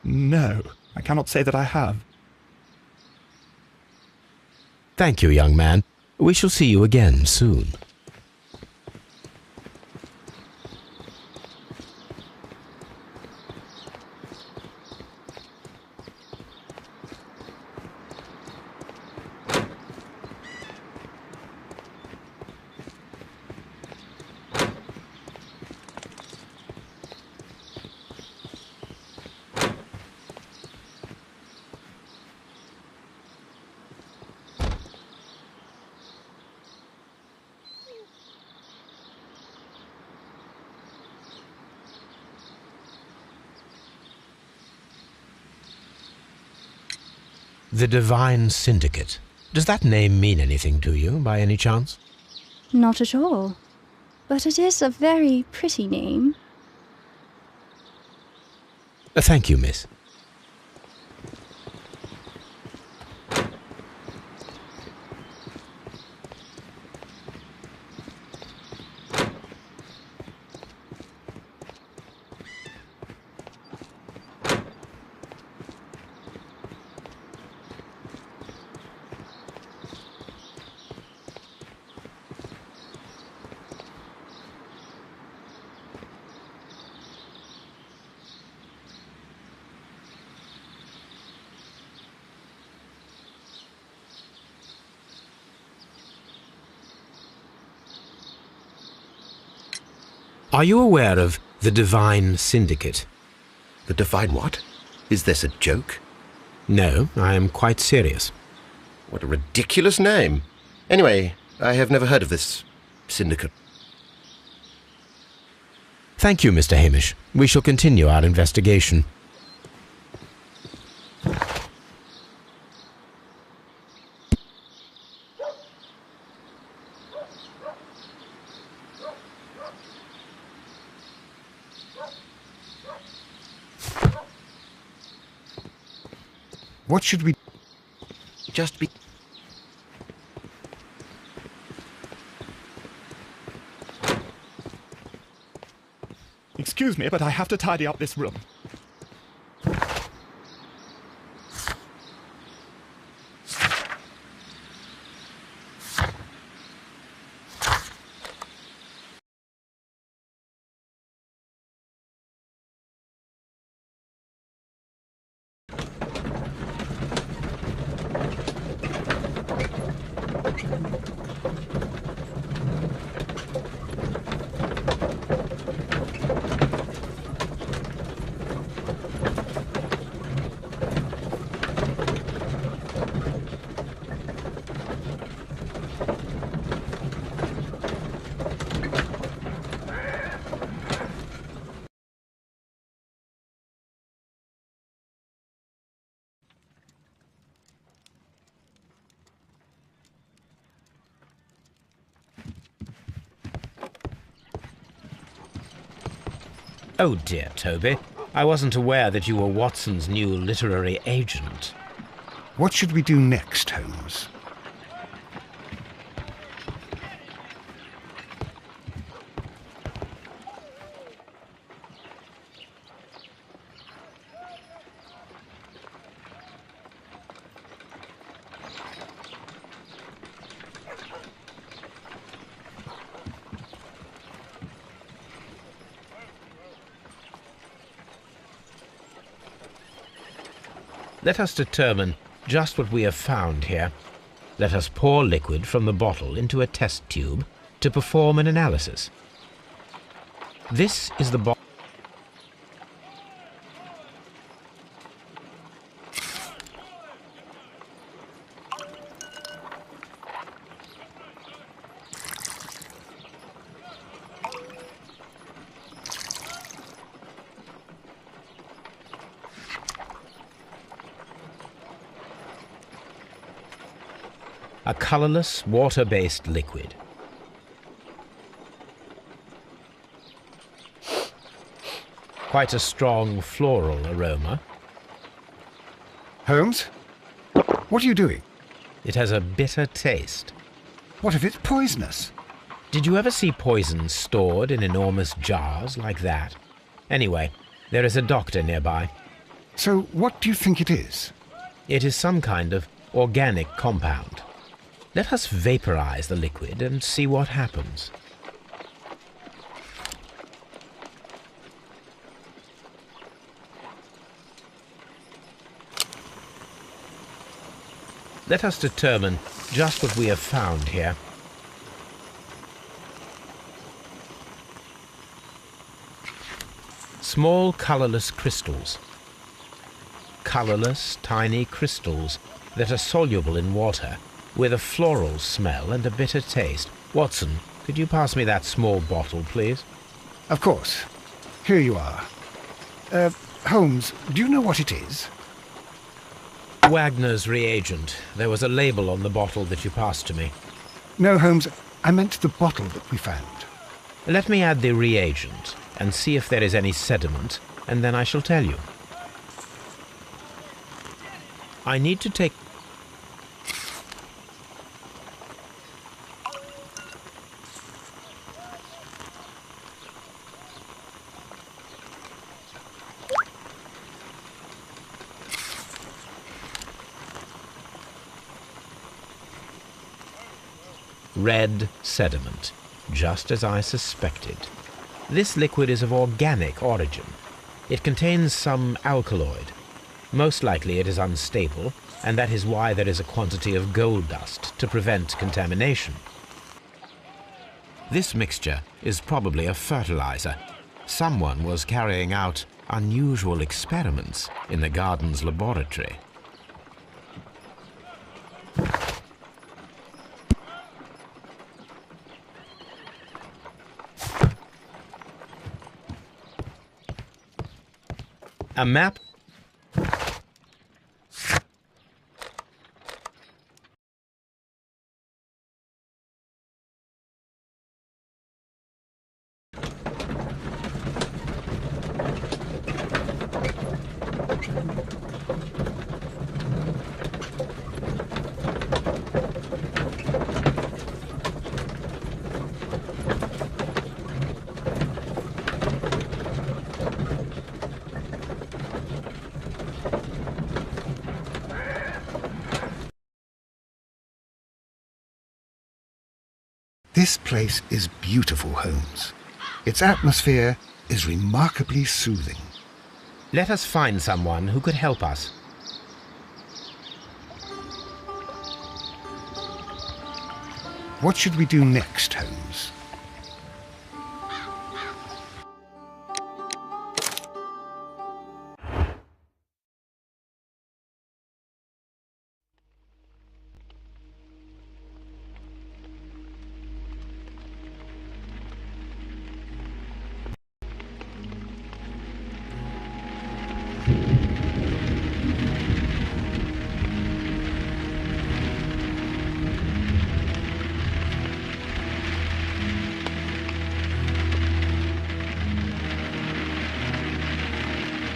No, I cannot say that I have. Thank you, young man. We shall see you again soon. The Divine Syndicate. Does that name mean anything to you, by any chance? Not at all. But it is a very pretty name. Thank you, miss. Are you aware of the Divine Syndicate? The Divine what? Is this a joke? No, I am quite serious. What a ridiculous name. Anyway, I have never heard of this syndicate. Thank you, Mr. Hamish. We shall continue our investigation. What should we... Just be... Excuse me, but I have to tidy up this room. Oh dear, Toby. I wasn't aware that you were Watson's new literary agent. What should we do next, Holmes? Let us determine just what we have found here. Let us pour liquid from the bottle into a test tube to perform an analysis. This is the bottle. A colorless, water-based liquid. Quite a strong floral aroma. Holmes? What are you doing? It has a bitter taste. What if it's poisonous? Did you ever see poison stored in enormous jars like that? Anyway, there is a doctor nearby. So what do you think it is? It is some kind of organic compound. Let us vaporize the liquid and see what happens. Let us determine just what we have found here. Small colorless crystals. Colorless, tiny crystals that are soluble in water, with a floral smell and a bitter taste. Watson, could you pass me that small bottle, please? Of course. Here you are. Holmes, do you know what it is? Wagner's reagent. There was a label on the bottle that you passed to me. No, Holmes, I meant the bottle that we found. Let me add the reagent and see if there is any sediment, and then I shall tell you. I need to take... Red sediment, just as I suspected. This liquid is of organic origin. It contains some alkaloid. Most likely it is unstable, and that is why there is a quantity of gold dust to prevent contamination. This mixture is probably a fertilizer. Someone was carrying out unusual experiments in the garden's laboratory. A map. This place is beautiful, Holmes. Its atmosphere is remarkably soothing. Let us find someone who could help us. What should we do next, Holmes?